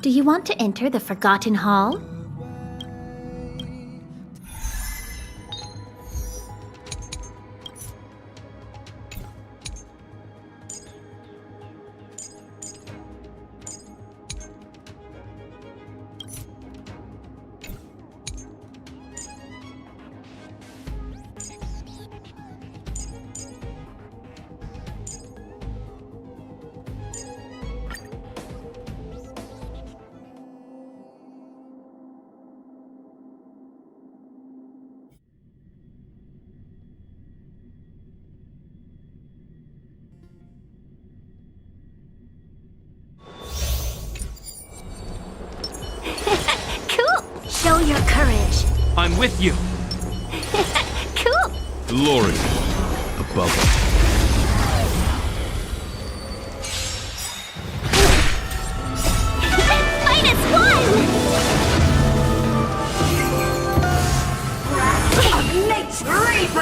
Do you want to enter the Forgotten Hall? Show your courage. I'm with you. Cool. Glory above all.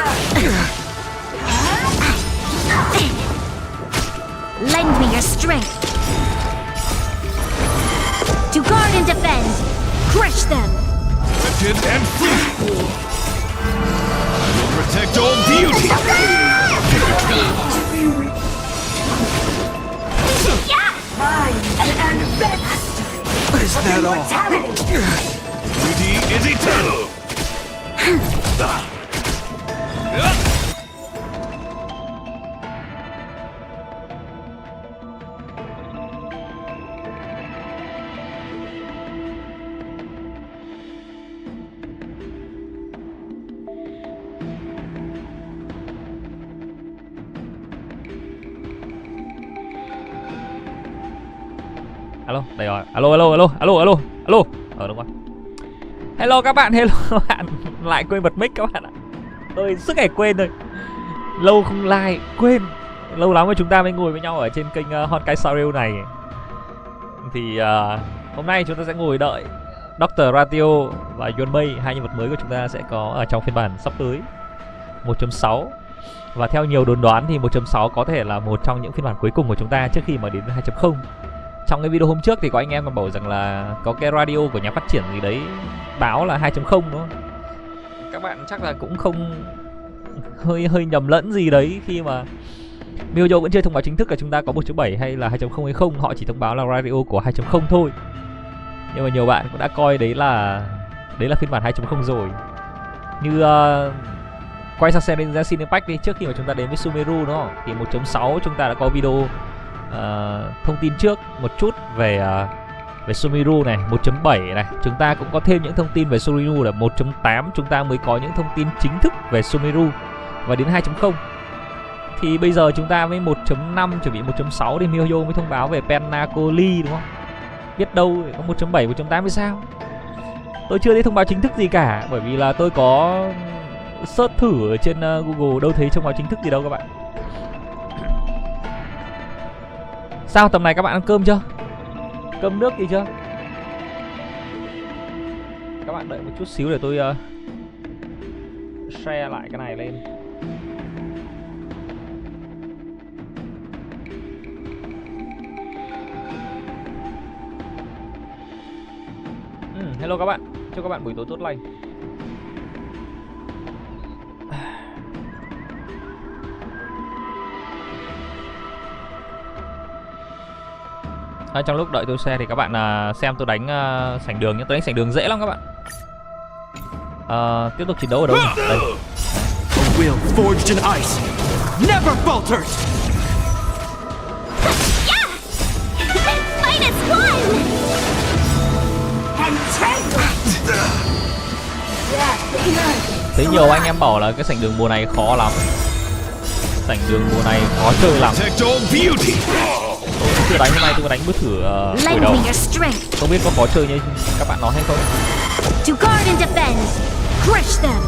-1. Lend me your strength. To guard and defend. Crush them. Wicked and free. I will protect all beauty. Is that all? Beauty is eternal. Alo, đây rồi. Alo. Đúng rồi. Hello các bạn, lại quên bật mic các bạn ạ. Tôi suốt ngày quên rồi. Lâu không like, quên. Lâu lắm rồi chúng ta mới ngồi với nhau ở trên kênh Honkai này. Thì hôm nay chúng ta sẽ ngồi đợi Dr.Ratio và Yuan Mei, hai nhân vật mới của chúng ta sẽ có ở trong phiên bản sắp tới 1.6. Và theo nhiều đồn đoán thì 1.6 có thể là một trong những phiên bản cuối cùng của chúng ta trước khi mà đến 2.0. Trong cái video hôm trước thì có anh em còn bảo rằng là có cái radio của nhà phát triển gì đấy báo là 2.0 đúng không? Các bạn chắc là cũng không hơi nhầm lẫn gì đấy khi mà Mihoyo vẫn chưa thông báo chính thức là chúng ta có 1.7 hay là 2.0 hay không. Họ chỉ thông báo là radio của 2.0 thôi. Nhưng mà nhiều bạn cũng đã coi đấy là phiên bản 2.0 rồi. Như quay sang xem Genshin Impact đi, trước khi mà chúng ta đến với Sumeru đó thì 1.6 chúng ta đã có video thông tin trước một chút về Sumeru này, 1.7 này. Chúng ta cũng có thêm những thông tin về Sumeru là 1.8 chúng ta mới có những thông tin chính thức về Sumeru. Và đến 2.0 thì bây giờ chúng ta với 1.5 chuẩn bị 1.6 thì Mihoyo mới thông báo về Penacoli đúng không? Biết đâu có 1.7, 1.8 hay sao? Tôi chưa thấy thông báo chính thức gì cả, bởi vì là tôi có search thử ở trên Google đâu thấy thông báo chính thức gì đâu các bạn. Sao tầm này các bạn ăn cơm chưa? Cơm nước gì chưa? Các bạn đợi một chút xíu để tôi share lại cái này lên. Hello các bạn, chúc các bạn buổi tối tốt lành. Trong lúc đợi tôi share thì các bạn xem tôi đánh sảnh đường nhé. Tôi đánh sảnh đường dễ lắm các bạn. Tiếp tục chiến đấu ở đâu nhỉ? Đây. A will forged in ice never falters. Thấy nhiều anh em bảo là cái sảnh đường mùa này khó lắm. Sảnh đường mùa này khó chơi lắm. Tôi chưa đánh hôm nay, tôi có đánh bước thử buổi đầu. Không biết có khó chơi như các bạn nói hay không. To guard and defend, crush them.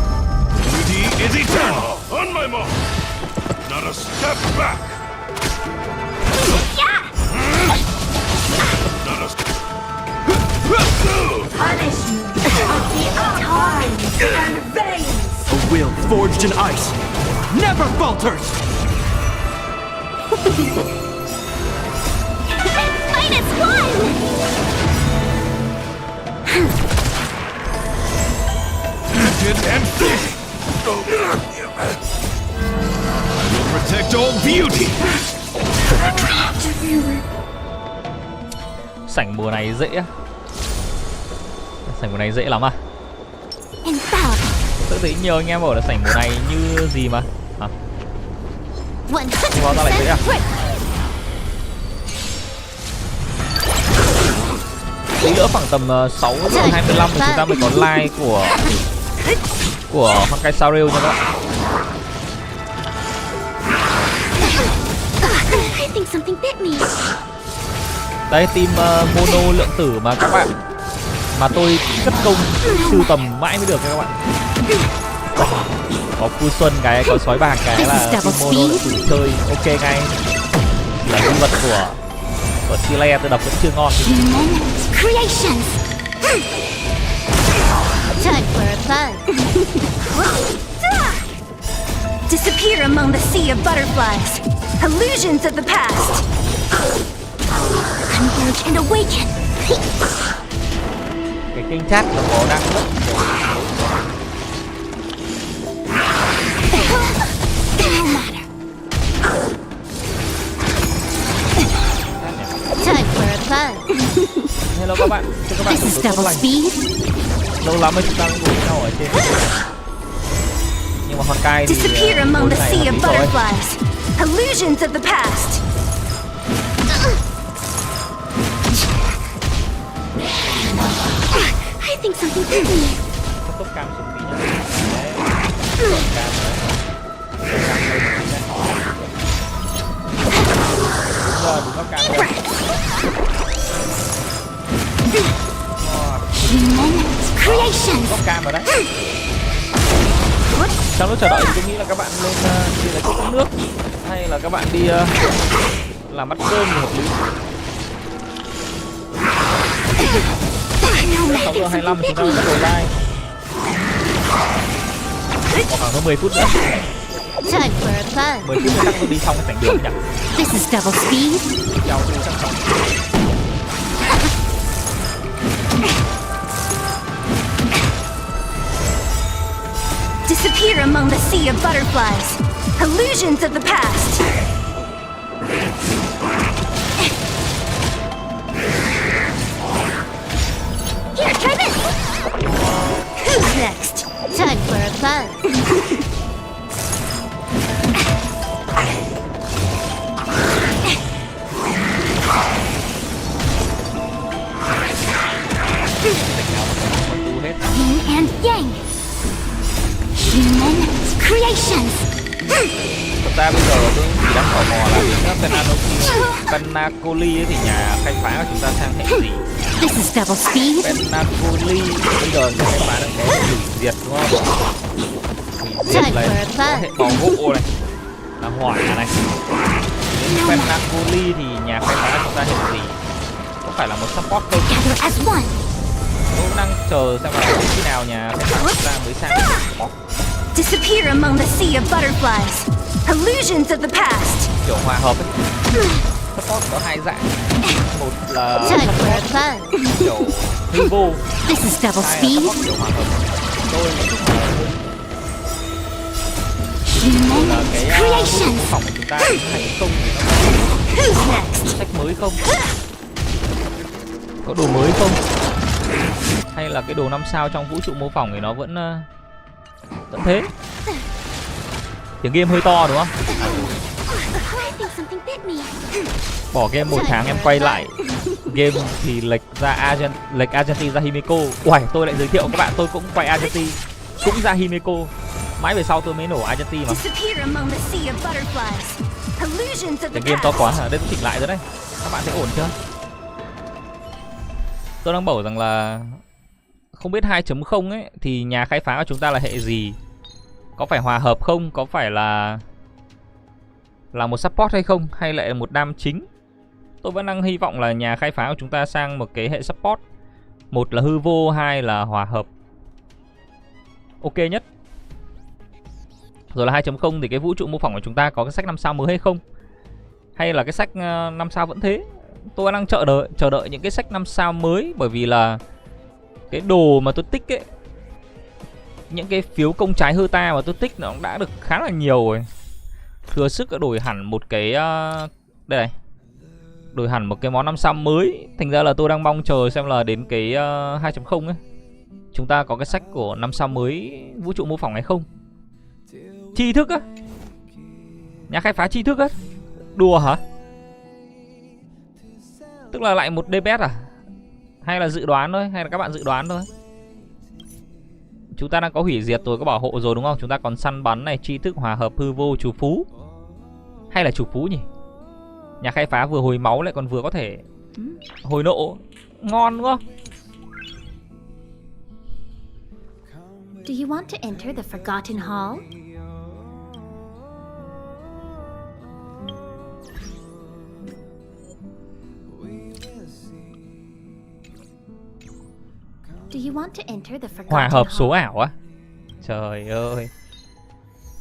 Beauty is eternal. On my mark. Not a step back. Not a punishment of the times and veins. A will forged in ice never falters. -1. Fortune and fate. I will protect all beauty. Sảnh mùa này dễ á. Sảnh mùa này dễ lắm à? Tôi thấy nhiều anh em bảo là sảnh mùa này như gì mà hả? Hóa ra lại dễ à? Tí nữa khoảng tầm 6:25 thì chúng ta mới có live của Hoàng Cái Sao Rêu nha các bạn. Đây team mono lượng tử mà các bạn, mà tôi cất công sưu tầm mãi mới được các bạn. Có Phu Xuân cái, có Sói Bạc cái là team mono lượng tử chơi ok ngay. Là nhân vật của Chile tôi đọc vẫn chưa ngon. Creations. Time for a fun. Disappear among the sea of butterflies. Illusions of the past. Converge and awaken. Cái kênh chat nó có đang rất Time for a fun. hello các bạn, chào các bạn This is tốt double lành. speed. Lâu lắm mới chúng ta ngủ nhau ở trên. Nhưng mà Hoàng Cai thì Disappear among the sea of rồi. butterflies. Illusions of the past. I think something could be. Không tốt cam xuống tí nhá. Đấy. Cam đấy. Đúng rồi, đúng cam rồi. Creations. Có cam rồi đấy. Trong lúc chờ đợi tôi nghĩ là các bạn lên đi lấy cốc nước hay là các bạn đi làm bát cơm thì hợp lý. 6:25 chúng ta bắt đầu live. Còn khoảng hơn 10 phút nữa. Time for a fun. 10 phút nữa chắc tôi đi xong cái sảnh đường nhỉ. This is double speed. Chào tôi chắc xong. Disappear among the sea of butterflies. Illusions of the past. Here, try this. Who's next? Time for a fun. Yin and yang. Human creations. Thật ra bây giờ tôi chỉ đang tò mò là đến Penacoli ấy thì nhà khai phá của chúng ta sang hệ gì? This is double speed. Penacoli bây giờ nhà khai phá đang có hủy diệt đúng không? Hủy diệt này, có hệ bào gỗ này, là hỏa này. Đến Penacoli thì nhà khai phá của chúng ta hệ gì? Có phải là một support không? Gather as one. Tôi cũng đang chờ xem là khi nào nhà khai phá của chúng ta mới sang support. Disappear among the sea of butterflies. Illusions of the past. Kiểu hòa hợp ấy. Support có hai dạng. Một là Time for a support fun. kiểu Vivo, This is double hai là speed. support kiểu hòa hợp. Tôi là thích hòa hợp hơn. Human Là cái vũ creations. phòng của chúng ta đến thành công thì nó Who's next? có sách mới không? Có đồ mới không? Hay là cái đồ 5 sao trong vũ trụ mô phỏng thì nó vẫn thế? Tiếng game hơi to đúng không? I think something bit me. Bỏ game 1 tháng em quay lại game thì lệch Argentina ra Himeko. Uầy, tôi lại giới thiệu các bạn tôi cũng quay Argentina, cũng ra Himeko. Mãi về sau tôi mới nổ Argentina mà. Disappear among the sea of butterflies. Illusions of the Tiếng game to past. quá hả? Đây tôi chỉnh lại rồi đấy. Các bạn thấy ổn chưa? Tôi đang bảo rằng là không biết 2.0 ấy thì nhà khai phá của chúng ta là hệ gì? Có phải hòa hợp không? Có phải là một support hay không? Hay lại là một đam chính? Tôi vẫn đang hy vọng là nhà khai phá của chúng ta sang một cái hệ support. Một là hư vô, hai là hòa hợp. Ok nhất. Rồi là 2.0 thì cái vũ trụ mô phỏng của chúng ta có cái sách 5 sao mới hay không? Hay là cái sách 5 sao vẫn thế? Tôi đang chờ đợi những cái sách 5 sao mới, bởi vì là cái đồ mà tôi tích ấy những cái phiếu công trái hư ta mà tôi tích nó cũng đã được khá là nhiều rồi. Thừa sức đã đổi hẳn một cái đây này, đổi hẳn một cái món 500 mới. Thành ra là tôi đang mong chờ xem là đến cái 2.0 ấy, chúng ta có cái sách của 500 mới vũ trụ mô phỏng hay không. Tri thức á, nhà khai phá tri thức á, đùa hả? Tức là lại một DPS à? Hay là dự đoán thôi, hay là các bạn dự đoán thôi. Chúng ta đang có hủy diệt rồi, có bảo hộ rồi đúng không? Chúng ta còn săn bắn này, tri thức, hòa hợp, hư vô, chủ phú. Hay là chủ phú nhỉ? Nhà khai phá vừa hồi máu lại còn vừa có thể hồi nộ. Ngon đúng không? Do you want to enter the Forgotten Hall? Do you want to enter the Forgotten Hòa hợp Hall? số ảo á? Trời ơi.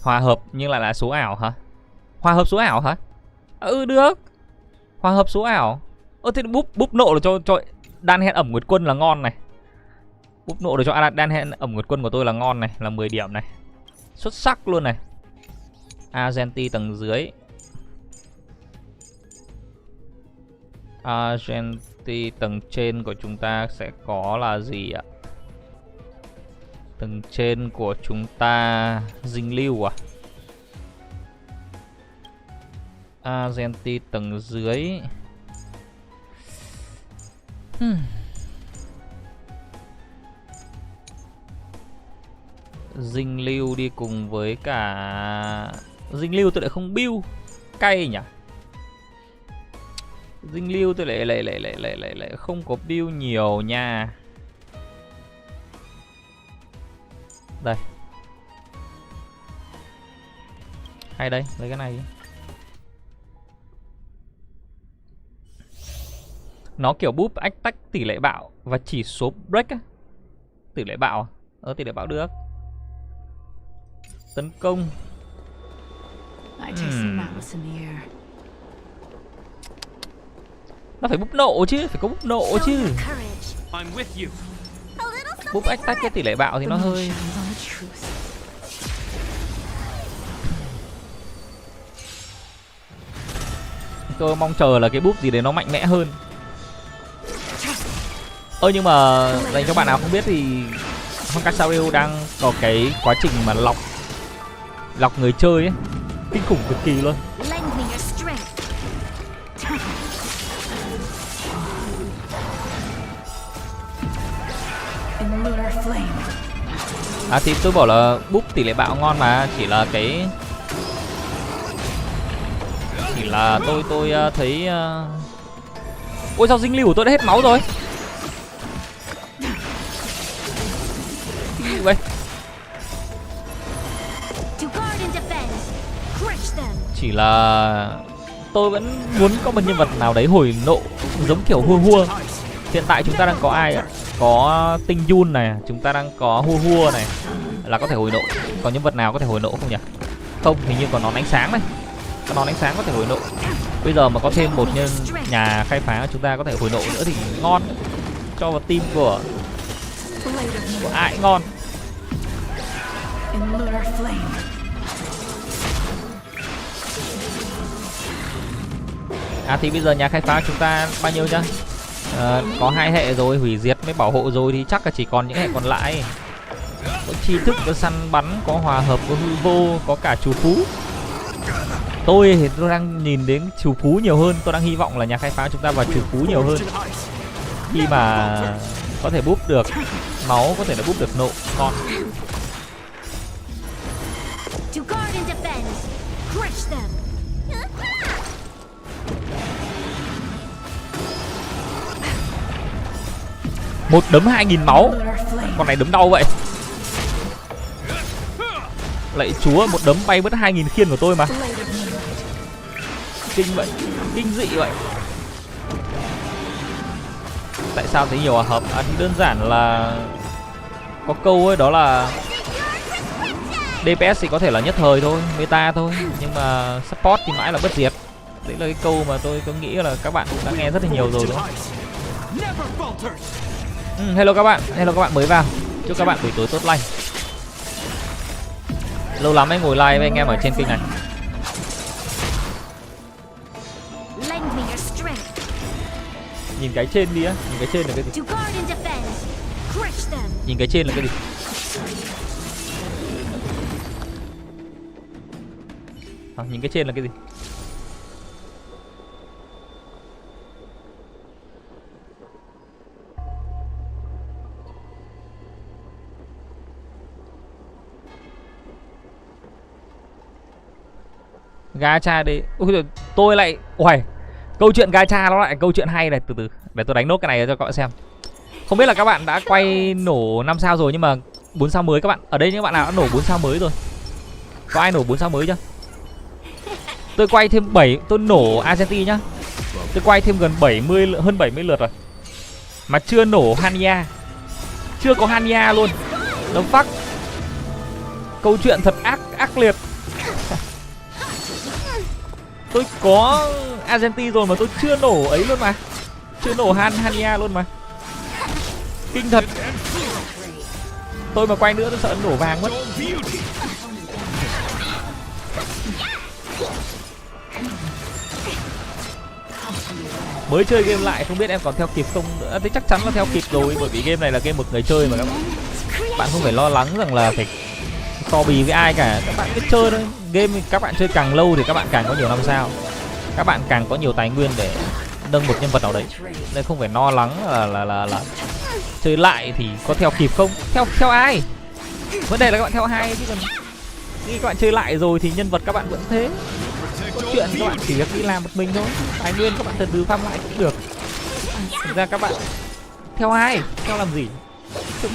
Hòa hợp nhưng lại là số ảo hả? Hòa hợp số ảo hả? Ừ được. Hòa hợp số ảo. Thế búp nộ là cho đan hẹn ẩm nguyệt quân là ngon này. Búp nộ để cho đan hẹn ẩm nguyệt quân của tôi là ngon này, là 10 điểm này. Xuất sắc luôn này. Argenti tầng dưới. Argenti tầng trên của chúng ta sẽ có là gì ạ? Tầng trên của chúng ta dinh lưu à? Argenti tầng dưới. Dinh lưu đi cùng với cả dinh lưu tôi lại không build. Cay nhỉ? Dinh lưu tôi lại không có build nhiều nha. Đây. Hay đây, lấy cái này đi. Nó kiểu búp ách tách tỷ lệ bạo và chỉ số break á. Tỷ lệ bạo à? Tỷ lệ bạo được. Tấn công. Nó phải búp nộ chứ, phải có búp nộ chứ. Búp ách tách cái tỷ lệ bạo thì nó hơi. Tôi mong chờ là cái búp gì đấy nó mạnh mẽ hơn. Nhưng mà dành cho bạn nào không biết thì Acer đang có cái quá trình mà lọc người chơi ấy, kinh khủng cực kỳ luôn. Thì tôi bảo là búp tỷ lệ bạo ngon mà, chỉ là tôi thấy ôi sao dinh lưu của tôi đã hết máu rồi. Cái gì vậy? Chỉ là tôi vẫn muốn có một nhân vật nào đấy hồi nộ giống kiểu hua. Hiện tại chúng ta đang có ai ạ? Có tinh Yun này, chúng ta đang có hua này là có thể hồi nộ. Còn nhân vật nào có thể hồi nộ không nhỉ? Không, hình như còn nón ánh sáng này. Còn nón ánh sáng có thể hồi nộ. Bây giờ mà có thêm một nhân nhà khai phá chúng ta có thể hồi nộ nữa thì ngon. Cho vào team của ai ngon. Thì bây giờ nhà khai phá chúng ta bao nhiêu nhá? Có 2 hệ rồi, hủy diệt với bảo hộ rồi thì chắc là chỉ còn những hệ còn lại. Có tri thức, có săn bắn, có hòa hợp, có hư vô, có cả chủ phú. Tôi thì tôi đang nhìn đến chủ phú nhiều hơn. Tôi đang hy vọng là nhà khai phá chúng ta vào chủ phú nhiều hơn. Khi mà có thể búp được máu, có thể là búp được nộ. Ngon. Một đấm 2000 máu. Con này đấm đau vậy. Lạy chúa, một đấm bay mất 2000 khiên của tôi mà. Kinh vậy, kinh dị vậy. Tại sao thấy nhiều hòa hợp? Thì đơn giản là có câu ấy, đó là DPS thì có thể là nhất thời thôi, meta thôi, nhưng mà support thì mãi là bất diệt. Đấy là cái câu mà tôi nghĩ là các bạn cũng đã nghe rất là nhiều rồi đúng không? Hello các bạn mới vào. Chúc các bạn buổi tối tốt lành. Lâu lắm anh ngồi live với anh em ở trên kênh này. Lend me your strength. Nhìn cái trên đi á, nhìn cái trên là cái gì? To guard and defend. Crush them. Nhìn cái trên là cái gì? Nhìn cái trên là cái gì? Gacha đi. Ui giời, tôi lại uầy. Câu chuyện gacha nó lại câu chuyện hay này, từ từ để tôi đánh nốt cái này cho các bạn xem. Không biết là các bạn đã quay nổ 5 sao rồi, nhưng mà 4 sao mới các bạn. Ở đây những bạn nào đã nổ 4 sao mới rồi? Có ai nổ 4 sao mới chưa? Tôi quay thêm 7, tôi nổ Argentina nhá. Tôi quay thêm gần 70, hơn 70 lượt rồi. Mà chưa nổ Hanya. Chưa có Hanya luôn. Đấm phắc. Câu chuyện thật ác liệt. Tôi có Argentina rồi mà tôi chưa nổ ấy luôn mà. Chưa nổ Hanya luôn mà. Kinh thật. Tôi mà quay nữa tôi sợ nổ vàng mất. Mới chơi game lại không biết em còn theo kịp không nữa. Thế chắc chắn là theo kịp rồi, bởi vì game này là game một người chơi mà các bạn. Bạn không phải lo lắng rằng là phải so bì với ai cả. Các bạn cứ chơi thôi. Game các bạn chơi càng lâu thì các bạn càng có nhiều năm sao. Các bạn càng có nhiều tài nguyên để nâng một nhân vật nào đấy. Nên không phải lo lắng là chơi lại thì có theo kịp không. Theo ai? Vấn đề là các bạn theo ai chứ còn khi các bạn chơi lại rồi thì nhân vật các bạn vẫn thế. Câu chuyện các bạn chỉ việc đi làm một mình thôi. Tài nguyên các bạn từ từ farm lại cũng được. Thực ra các bạn theo ai? Theo làm gì?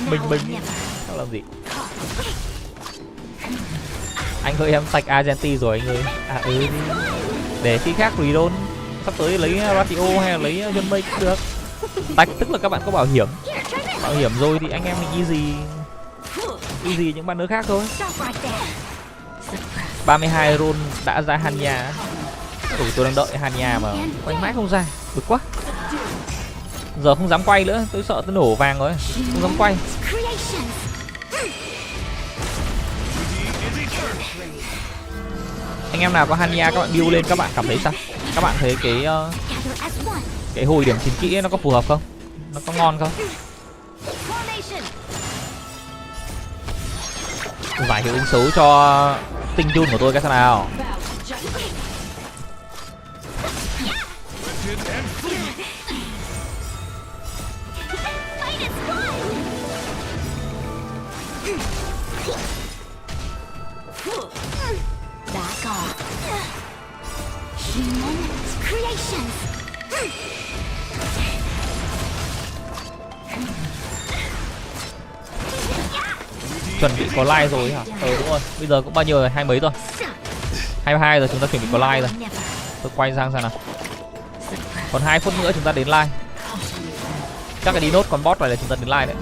Mình theo làm gì? Anh ơi em tạch Argentina rồi anh ơi. À ừ, để khi khác reroll sắp tới lấy RIPTIDE hay là lấy Yuan Mei cũng được. Tạch tức là các bạn có bảo hiểm. Bảo hiểm rồi thì anh em mình easy những bạn nữa khác thôi. 32 roll đã ra Hanya. Ủa tôi đang đợi Hanya mà quay mãi không ra, bực quá. Giờ không dám quay nữa, tôi sợ tôi nổ vàng rồi, không dám quay. Anh em nào có Hanya các bạn build lên các bạn cảm thấy sao? Các bạn thấy cái hồi điểm chiến kỹ nó có phù hợp không? Nó có ngon không? Giải hiệu ứng xấu cho tinh Jun của tôi cái sao nào? Chuẩn bị có like rồi hả? Đúng rồi, bây giờ cũng bao nhiêu rồi, 20 mấy rồi, 22 rồi, chúng ta chuẩn bị có like rồi. Tôi quay sang xem nào. Còn 2 phút nữa chúng ta đến like. Chắc là đi nốt con boss này là chúng ta đến like đấy.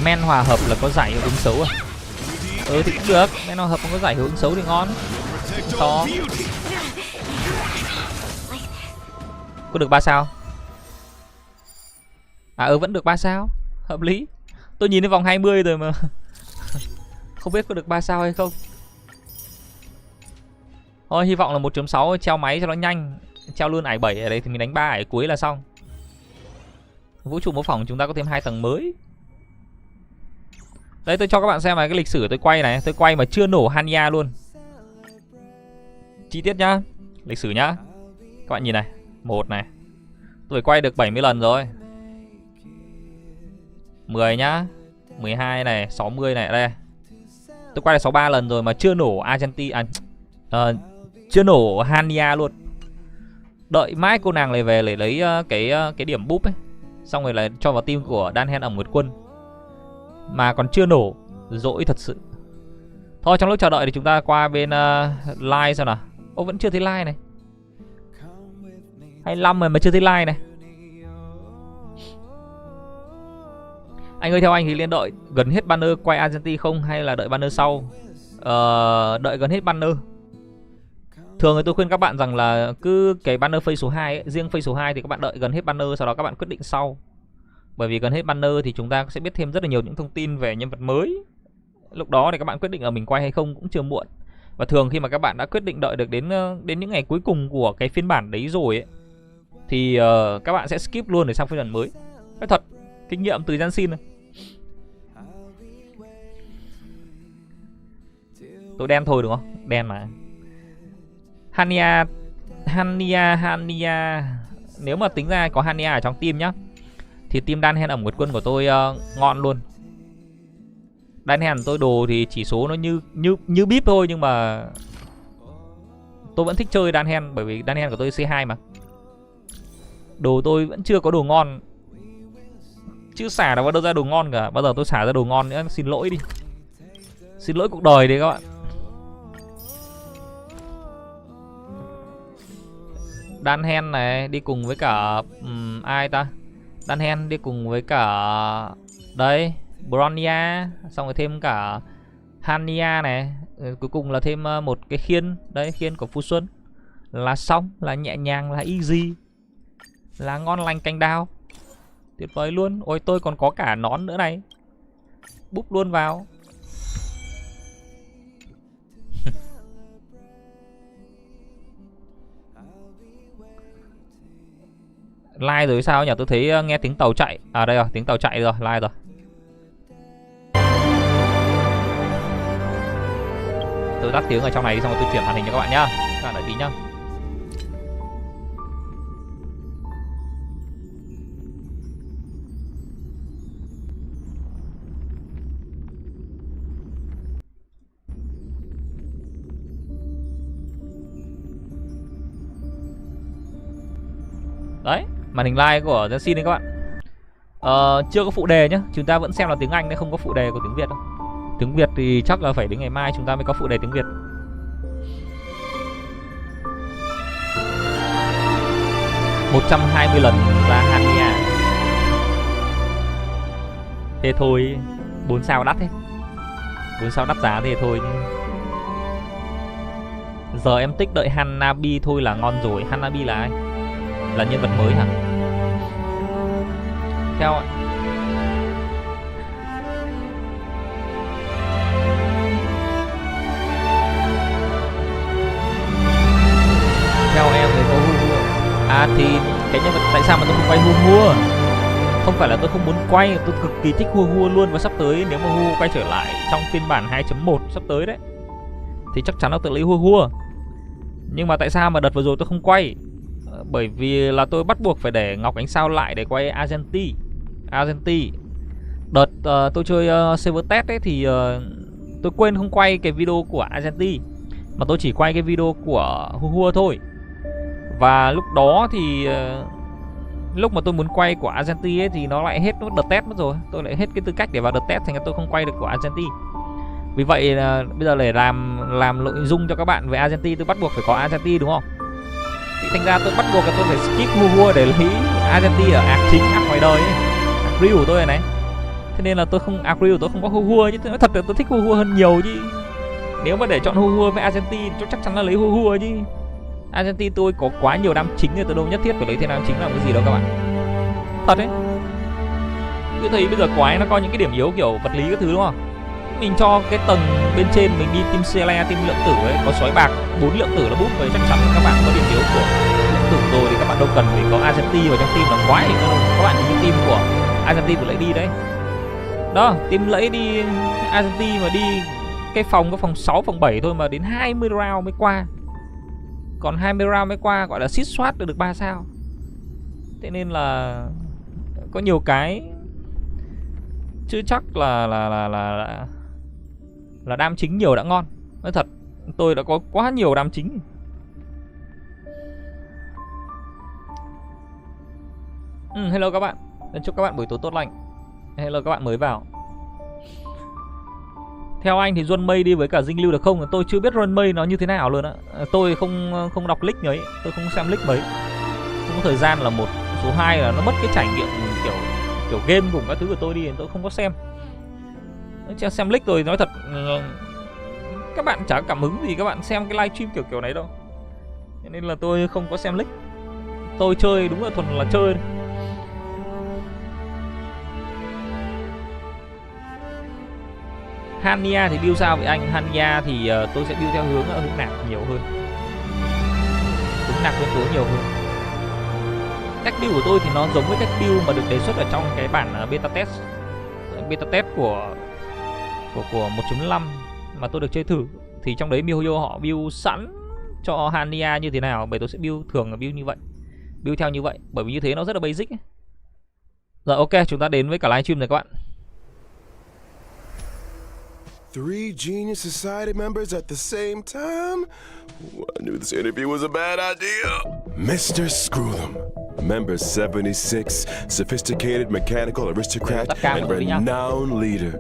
Men hòa hợp là có giải hiệu ứng xấu à? Ừ thì cũng được, men hòa hợp không có giải hiệu ứng xấu thì ngon. To. Có được 3 sao? À vẫn được 3 sao. Hợp lý. Tôi nhìn đến vòng 20 rồi mà không biết có được 3 sao hay không. Thôi hy vọng là 1.6 treo máy cho nó nhanh. Treo luôn ải 7 ở đây thì mình đánh 3 ải cuối là xong. Vũ trụ mô phỏng chúng ta có thêm 2 tầng mới. Đây tôi cho các bạn xem này cái lịch sử tôi quay này. Tôi quay mà chưa nổ Hanya luôn. Chi tiết nhá. Lịch sử nhá. Các bạn nhìn này. 1 này. Tôi quay được 70 lần rồi. 10 nhá. 12 này. 60 này. Đây. Tôi quay được 63 lần rồi mà chưa nổ Argentina. Chưa nổ Hanya luôn. Đợi mãi cô nàng này về để lấy cái điểm búp ấy. Xong rồi là cho vào team của Đan Hen ẩm Nguyệt Quân. Mà còn chưa nổ. Dỗi thật sự. Thôi trong lúc chờ đợi thì chúng ta qua bên like xem nào. Ô vẫn chưa thấy like này. 25 rồi mà chưa thấy like này. Anh ơi, theo anh thì nên đợi gần hết banner quay Argentina không hay là đợi banner sau? Đợi gần hết banner. Thường thì tôi khuyên các bạn rằng là cứ cái banner phase số 2 ấy, riêng phase số 2 thì các bạn đợi gần hết banner, sau đó các bạn quyết định sau. Bởi vì gần hết banner thì chúng ta sẽ biết thêm rất là nhiều những thông tin về nhân vật mới. Lúc đó thì các bạn quyết định là mình quay hay không cũng chưa muộn. Và thường khi mà các bạn đã quyết định đợi được đến những ngày cuối cùng của cái phiên bản đấy rồi ấy, thì các bạn sẽ skip luôn để sang phiên bản mới. Nói thật, kinh nghiệm từ Jansin này. Tôi đen thôi đúng không? Đen mà. Hania. Nếu mà tính ra có Hania ở trong team nhá, thì team đan hen ẩm nguyệt quân của tôi ngon luôn. Đan hen tôi đồ thì chỉ số nó như bíp thôi, nhưng mà tôi vẫn thích chơi đan hen bởi vì đan hen của tôi C2 mà. Đồ tôi vẫn chưa có đồ ngon. Chứ xả đâu ra đồ ngon cả. Bao giờ tôi xả ra đồ ngon nữa, xin lỗi đi. Xin lỗi cuộc đời đi các bạn. Đan hen này đi cùng với cả ai ta? Đan hen đi cùng với cả đấy, Bronya, xong rồi thêm cả Hania này, cuối cùng là thêm một cái khiên, đấy khiên của Phú Xuân. Là xong, là nhẹ nhàng, là easy, là ngon lành canh đao. Tuyệt vời luôn. Ôi tôi còn có cả nón nữa này. Búp luôn vào. Like rồi sao nhỉ? Tôi thấy nghe tiếng tàu chạy. À đây rồi, tiếng tàu chạy rồi, like rồi. Tôi tắt tiếng ở trong này đi, xong rồi tôi chuyển màn hình cho các bạn nhá. Các bạn đợi tí nhá. Đấy, màn hình live của Jansin đấy các bạn. Chưa có phụ đề nhá. Chúng ta vẫn xem là tiếng Anh đấy, không có phụ đề của tiếng Việt đâu. Tiếng Việt thì chắc là phải đến ngày mai chúng ta mới có phụ đề tiếng Việt. $120 lần ra Hania. Thế thôi, 4 sao đắt thế. 4 sao đắt giá thế thôi. Giờ em tích đợi Hanabi thôi là ngon rồi. Hanabi là ai? Là nhân vật mới hả? Theo em thì có Hu. À thì cái nhân vật tại sao mà tôi không quay Hu? Không phải là tôi không muốn quay, tôi cực kỳ thích Hu luôn. Và sắp tới nếu mà Hu quay trở lại trong phiên bản 2.1 sắp tới đấy, thì chắc chắn là tôi lấy Hu. Nhưng mà tại sao mà đợt vừa rồi tôi không quay? Bởi vì là tôi bắt buộc phải để Ngọc ánh sao lại để quay Argentina. Đợt tôi chơi server test ấy thì tôi quên không quay cái video của Argentina, mà tôi chỉ quay cái video của Hu thôi. Và lúc đó thì lúc mà tôi muốn quay của Argentina ấy, thì nó lại hết đợt test mất rồi. Tôi lại hết cái tư cách để vào đợt test, thành ra tôi không quay được của Argentina. Vì vậy bây giờ để làm nội dung cho các bạn về Argentina, tôi bắt buộc phải có Argentina đúng không? Thì thành ra tôi bắt buộc là tôi phải skip Hu để lấy Argentina ở ạc chính, ạc ngoài đời ấy. Ạc real của tôi này. Thế nên là tôi không, ạc real tôi không có Hu. Chứ nói thật là tôi thích Hu hơn nhiều chứ. Nếu mà để chọn Hu với Argentina tôi chắc chắn là lấy Hu chứ. Argentina tôi có quá nhiều đam chính nên tôi đâu nhất thiết phải lấy thêm đam chính làm cái gì đâu các bạn. Thật đấy. Cứ thấy bây giờ quái nó có những cái điểm yếu kiểu vật lý các thứ đúng không? Mình cho cái tầng bên trên mình đi team Cele, team lượng tử ấy, có sói bạc 4 lượng tử là bút rồi, chắc chắn các bạn có điểm yếu của lượng tử rồi thì các bạn đâu cần phải có Argentina vào trong team là quái. Các bạn nhìn cái team của Argentina vừa lấy đi đấy. Đó, team lấy đi Argentina mà đi cái phòng 6, phòng 7 thôi mà đến 20 round mới qua. Còn 20 round mới qua gọi là xít soát được 3 sao. Thế nên là có nhiều cái chứ chắc là đam chính nhiều đã ngon. Nói thật, tôi đã có quá nhiều đam chính. Hello các bạn, chúc các bạn buổi tối tốt lành. Hello các bạn mới vào. Theo anh thì Yuan Mei đi với cả dinh lưu được không? Tôi chưa biết Yuan Mei nó như thế nào luôn á. Tôi không đọc leak ấy, tôi không xem leak mấy. Không có thời gian là một, số 2 là nó mất cái trải nghiệm kiểu game cùng các thứ của tôi đi, tôi không có xem. Xem leak rồi nói thật các bạn chả cảm hứng gì các bạn xem cái livestream kiểu này đâu. Cho nên là tôi không có xem leak. Tôi chơi đúng là thuần là chơi thôi. Hania thì build sao vậy anh? Hania thì tôi sẽ build theo hướng nạp nhiều hơn. Hướng nạp nguyên tố nhiều hơn. Cách build của tôi thì nó giống với cách build mà được đề xuất ở trong cái bản beta test. Beta test của 1.5 mà tôi được chơi thử. Thì trong đấy MiHoYo họ build sẵn cho Hania như thế nào. Bởi tôi sẽ build thường là build như vậy. Build theo như vậy. Bởi vì như thế nó rất là basic ấy. Rồi ok, chúng ta đến với cả livestream này các bạn. 3 Genius Society members at the same time? I knew this interview was a bad idea. Mr. Screw'em, member 76, sophisticated mechanical aristocrat and renowned leader.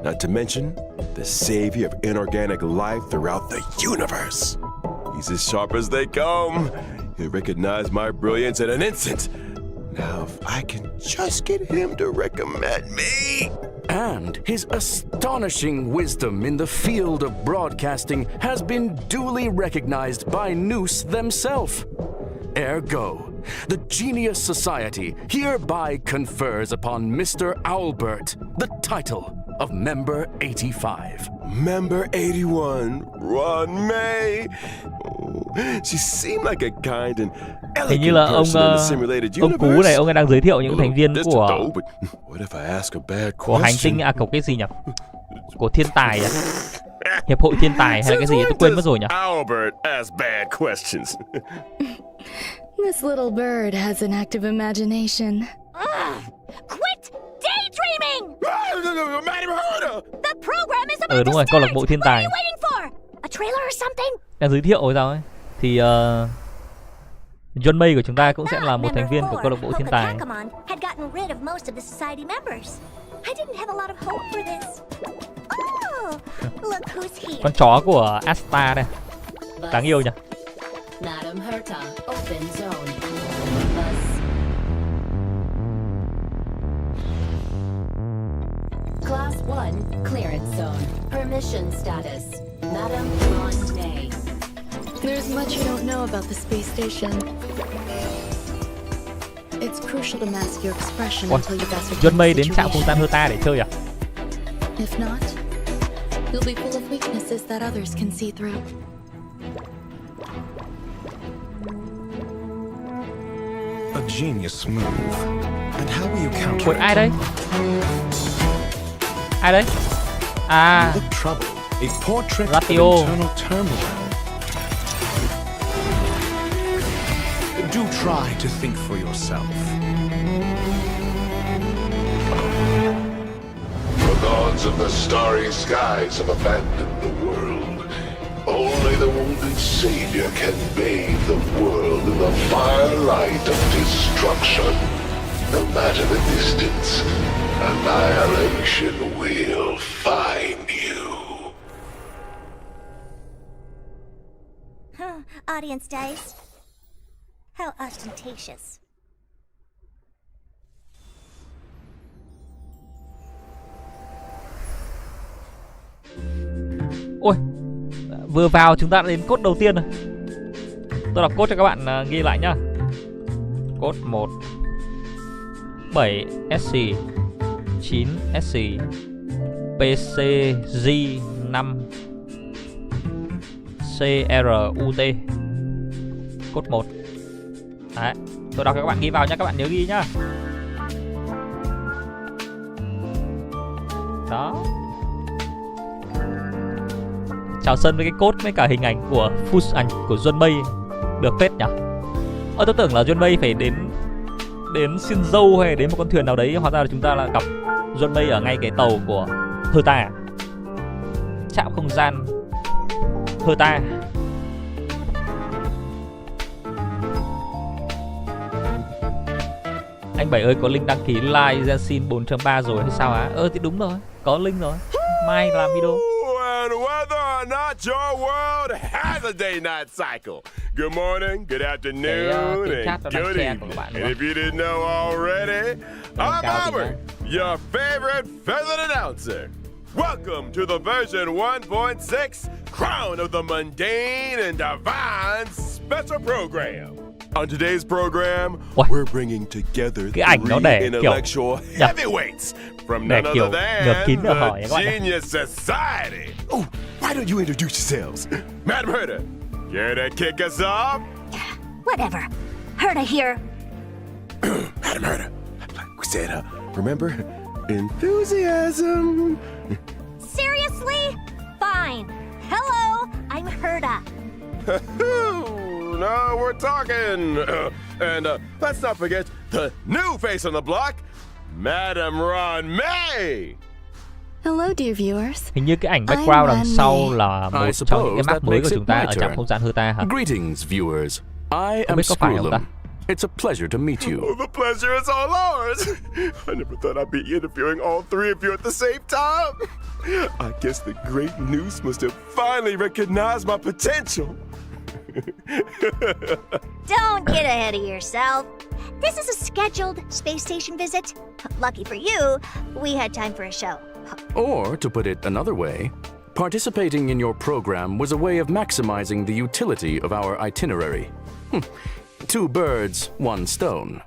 Not to mention, the savior of inorganic life throughout the universe. He's as sharp as they come. He'll recognize my brilliance in an instant. Now, if I can just get him to recommend me. And his astonishing wisdom in the field of broadcasting has been duly recognized by Noose themselves. Ergo, the Genius Society hereby confers upon Mr. Owlbert the title of Member 85. Member 81, Yuan Mei. She seemed like a kind and hình như là ông Cú này, ông ấy đang giới thiệu những thành viên của hành tinh của cái gì nhỉ? Của thiên tài à? Hiệp hội thiên tài hay là cái gì tôi quên mất rồi nhỉ? Albert asks bad questions. This little bird has an active imagination. Quit daydreaming! The program is about Đúng rồi, câu lạc bộ thiên tài. A trailer or something? Đang giới thiệu rồi sao ấy? Thì Yuan Mei của chúng ta cũng sẽ là một thành viên của câu lạc bộ thiên tài. Con chó của Asta đây, đáng yêu nhỉ? Class 1 clearance zone. Permission status. Madam Yuan Mei. There's much you don't know about the space station. It's crucial to mask your expression until you've ascertained Yuan Mei đến trạm không gian Herta để chơi à? If not, you'll be full of weaknesses that others can see through. A genius move. And how will you counter Ủa, ai đây? Ai đấy? À, RIPTIDE. Do try to think for yourself. The gods of the starry skies have abandoned the world. Only the wounded savior can bathe the world in the firelight of destruction. No matter the distance, annihilation will find you. Audience dice. How ostentatious. Ôi, vừa vào chúng ta đã đến code đầu tiên rồi. Tôi đọc code cho các bạn ghi lại nhá. Code 1 7 SC 9 SC PCG 5 CRUT. Code 1. Đấy, tôi đọc cho các bạn ghi vào nhá, các bạn nhớ ghi nhá. Đó. Chào sân với cái code với cả hình ảnh của của Yuan Mei. Được phết nhỉ? Tôi tưởng là Yuan Mei phải đến Shinzo hay đến một con thuyền nào đấy, hóa ra là chúng ta là gặp Yuan Mei ở ngay cái tàu của Herta. Trạm không gian Herta. Anh Bảy ơi, có link đăng ký live Genshin 4.3 rồi hay sao á? Thì đúng rồi, có link rồi. Mai làm video. or not, your world has a day-night cycle. Good morning, good afternoon, and good evening. And if you didn't know already, I'm Albert, your favorite pheasant announcer. Welcome to the version 1.6 Crown of the Mundane and Divine special program. On today's program, we're bringing together three intellectual heavyweights from none other than the Genius Society. Oh, why don't you introduce yourselves? Madam Herta, care to kick us off? Whatever. Herta here. Madam Herta, we said, remember, enthusiasm. Seriously? Fine. Hello, I'm Herta. No, we're talking. And let's not forget the new face on the block, Madam Yuan Mei. Hello, dear viewers. Hình như cái ảnh background đằng sau là một trong những cái map mới của chúng ta ở trong không gian Herta hả? Greetings, viewers. I am Scrollum. It's a pleasure to meet you. Oh, the pleasure is all ours. I never thought I'd be interviewing all three of you at the same time. I guess the great Noose must have finally recognized my potential. Don't get ahead of yourself. This is a scheduled space station visit. Lucky for you, we had time for a show. Or, to put it another way, participating in your program was a way of maximizing the utility of our itinerary. Two birds, one stone.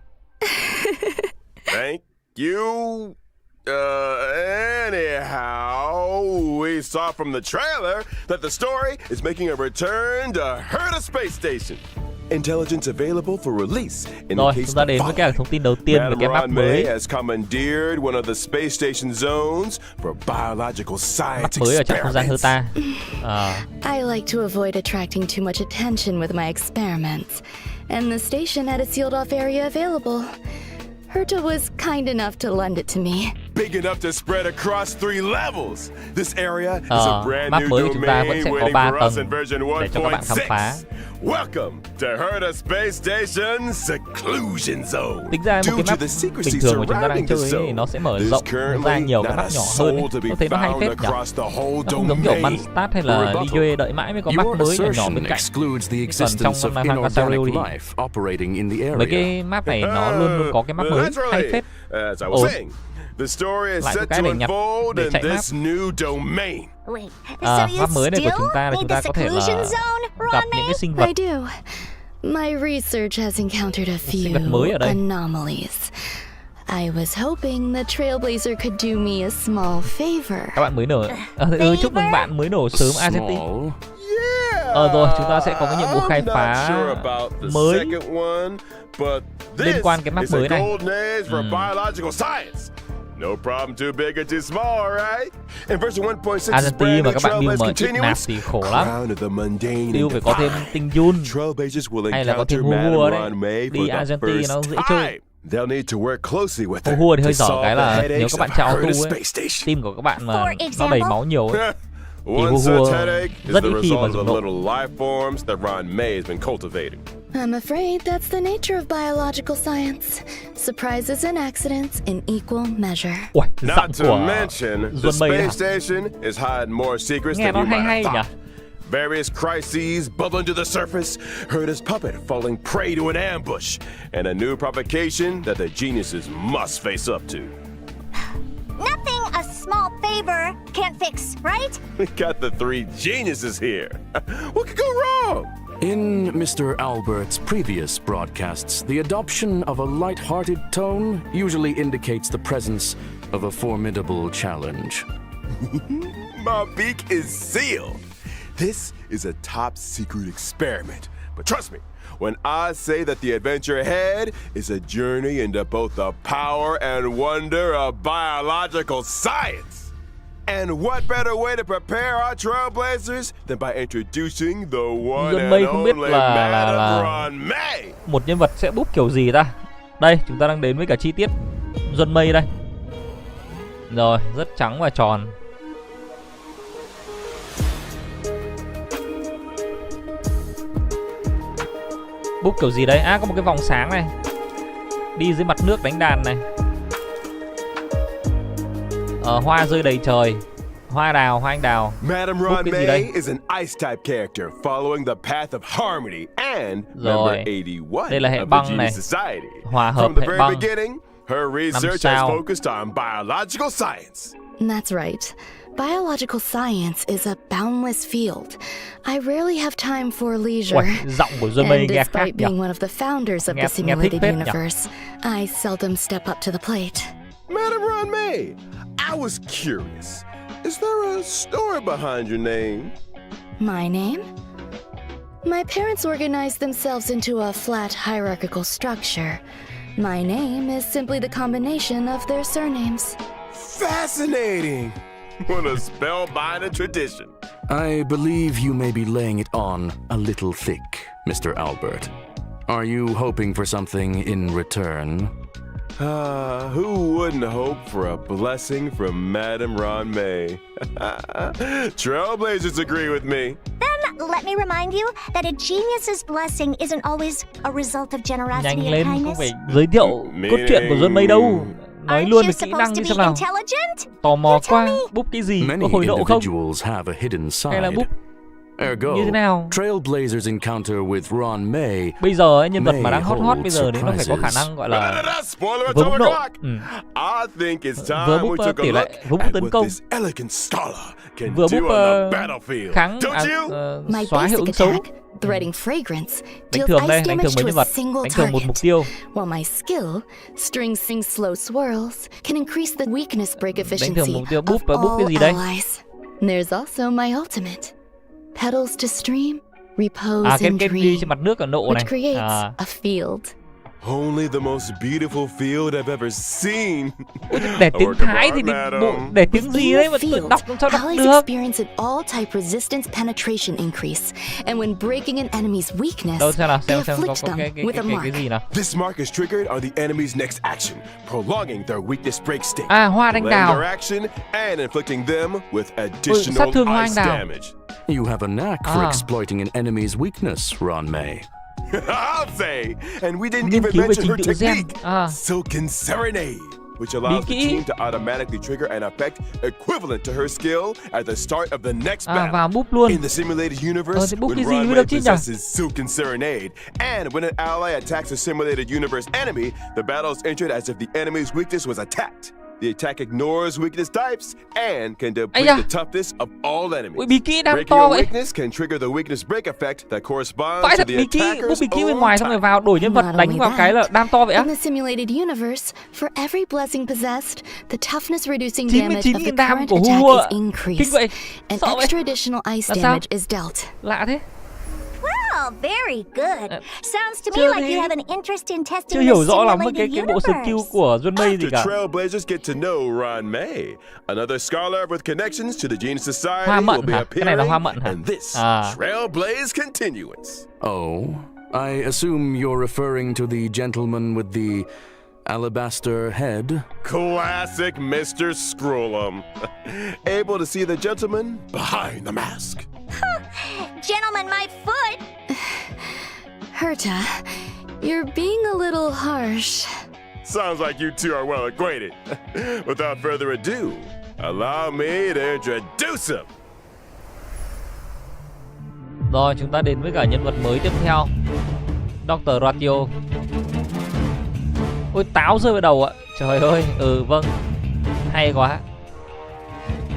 Thank you. Anyhow, we saw from the trailer that the story is making a return to Herta Space Station. Intelligence available for release in the case chúng ta đến với cái thông tin đầu tiên về cái map mới. Has commandeered one of the space station zones for biological science mới ở trong không gian Herta. I like to avoid attracting too much attention with my experiments, and the station had a sealed-off area available. Herta was kind enough to lend it to me. Big enough to spread across 3 levels. This area is a brand new domain waiting for us in version 1.6. Welcome to Herta Space Station Seclusion Zone. Tính ra một cái map bình thường của chúng ta đang chơi ấy, nó sẽ mở rộng ra nhiều cái map nhỏ hơn ấy. Tôi thấy nó hay phết nhỉ. Nó không giống kiểu Mainboard hay là DJ đợi mãi mới có map mới nhỏ bên cạnh. Còn trong ASROCK đi, mấy cái map này nó luôn luôn có cái map mới hay phết. Ổn. Lại có cái để nhặt để chạy map. Map mới này của chúng ta là chúng ta có thể là gặp những cái sinh vật. My research has encountered a few anomalies. I was hoping the Trailblazer could do me a small favor. Các bạn mới nổ. Chúc mừng bạn mới nổ sớm Argentina. Rồi chúng ta sẽ có cái nhiệm vụ khai phá mới liên quan cái map mới này. No problem too big or too small, right? In version 1.6, Argentina mà các bạn build mà ít nạp thì khổ lắm. Build phải có thêm tinh Yun hay là có thêm Hua đấy. Đi Argentina nó dễ chơi. Hua thì hơi giỏi cái là nếu các bạn chào auto ấy, team của các bạn mà nó đầy máu nhiều ấy, thì Hua rất ít khi mà dùng độ. I'm afraid that's the nature of biological science. Surprises and accidents in equal measure. Not to mention, the space station is hiding more secrets than you might have thought. Various crises bubbling to the surface, Herta's puppet falling prey to an ambush, and a new provocation that the geniuses must face up to. Nothing a small favor can't fix, right? We got the 3 geniuses here. What could go wrong? In Mr. Albert's previous broadcasts, the adoption of a light-hearted tone usually indicates the presence of a formidable challenge. My beak is sealed. This is a top-secret experiment. But trust me, when I say that the adventure ahead is a journey into both the power and wonder of biological science. And what better way to prepare our trailblazers than by introducing the one and only Madam Yuan Mei? Một nhân vật sẽ búp kiểu gì ta? Đây, chúng ta đang đến với cả chi tiết Yuan Mei đây. Rồi, rất trắng và tròn. Búp kiểu gì đấy? Có một cái vòng sáng này. Đi dưới mặt nước đánh đàn này. Hoa rơi đầy trời. Hoa anh đào. Madam Bút Yuan cái gì Mei đây? is an ice type character following the path of harmony and member 81 Đây là hệ of the băng này. Genius Society. Hòa hợp From the hệ very băng. beginning, her research has sao. focused on biological science. That's right. Biological science is a boundless field. I rarely have time for leisure. Uầy, giọng của Yuan Mei And nghe khác despite nhỉ? being one of the founders of Nghe the thích simulated phết nhỉ? universe, I seldom step up to the plate. Madam Yuan Mei, I was curious. Is there a story behind your name? My name? My parents organized themselves into a flat hierarchical structure. My name is simply the combination of their surnames. Fascinating. What a spellbinding tradition. I believe you may be laying it on a little thick, Mr. Albert. Are you hoping for something in return? Who wouldn't hope for a blessing from Madam Yuan Mei? Trailblazers agree with me. Then let me remind you that a genius's blessing isn't always a result of generosity Nhanh and lên, không kindness. phải giới thiệu cốt truyện của Yuan Mei đâu. Nói Aren't luôn you về kỹ năng supposed đi to xem be nào. intelligent? Tò mò You tell quá. me. Búp cái gì? Many Có hồi độ không? individuals have a hidden Hay là side. búp Ergo, như thế nào? Trailblazers encounter with Yuan Mei Bây giờ ấy, nhân vật mà May đang hot hold bây giờ thì nó phải có khả năng gọi là Spoiler vừa búp atomic độ, clock. I think it's time vừa we búp took a tỷ look lệ, vừa búp at tấn what công, this elegant scholar can vừa do búp on the battlefield. kháng Don't you? My xóa hiệu basic ứng xấu. attack, threading fragrance, Đánh deals thường đây, ice đánh damage thường mấy to nhân a vật, single đánh thường một target. mục tiêu. While my skill, string sing slow swirls, can increase the weakness break Đánh thường efficiency mục tiêu of búp và búp cái all gì đây? allies. There's also my ultimate, petals to stream, repose À, and cái dream, đi trên mặt nước ở nộ này. which creates À, a field. Only the most beautiful field I've ever seen. để I tiếng work a Thái bar, thì madam. bộ để tiếng gì đấy mà tôi Field, đọc sao đọc allies được? experience an all-type resistance penetration increase, and when breaking an enemy's weakness, Đâu xem nào, they xem có afflict them with a cái mark. gì nào? This mark is triggered on the enemy's next action, prolonging their weakness break state. À, hoa anh delaying đào. their action and inflicting them with additional sát thương hoa anh ice đào. damage. You have a knack for Ah. exploiting an enemy's weakness, Yuan Mei. I'll say, and we didn't Nghiên even cứu về mention trình her tự gen. technique, À, Silken Serenade, which allows the kỹ. team to automatically trigger an effect equivalent to her skill at the start of the next à battle. vào búp luôn. In the simulated universe, thì búp when cái gì Yuan mới Mei được chứ nhỉ? possesses Silken Serenade, and when an ally attacks a simulated universe enemy, the battle is entered as if the enemy's weakness was attacked. The attack ignores weakness types and can deplete da. the toughness of all enemies. Ui, bí kỹ đang Breaking to a vậy. weakness can trigger the weakness break effect that corresponds Vãi to thật the bí kỹ, búp attacker's bí kỹ bên own ngoài xong rồi type. vào đổi nhân vật Not đánh only vào cái là that, đam to vậy á. in the simulated universe, for every blessing possessed, the toughness reducing 99 damage of the viên đam current của attack Hua. is Kinh increased. vậy. An Sợ vậy. extra additional ice Là sao? damage is dealt. Lạ thế. Well, very good. Sounds to me chưa like thấy- you have an interest in testing Chưa the hiểu rõ lắm simulated cái bộ skill universe. của Yuan Mei gì After cả. Trailblazers get to know Yuan Mei, another scholar with connections to the Genius Society Hoa mận will be hả? Cái này là appearing hoa mận hả? in this À. Trailblaze continuance. Oh, I assume you're referring to the gentleman with the alabaster head. Classic Mr. Scrollum. Able to see the gentleman behind the mask. Gentlemen, my foot! Herta, you're being a little harsh. Sounds like you two are well acquainted. Without further ado, allow me to introduce him. Rồi chúng ta đến với cả nhân vật mới tiếp theo, Dr.Ratio. Ôi táo rơi vào đầu ạ. Trời ơi, vâng. Hay quá.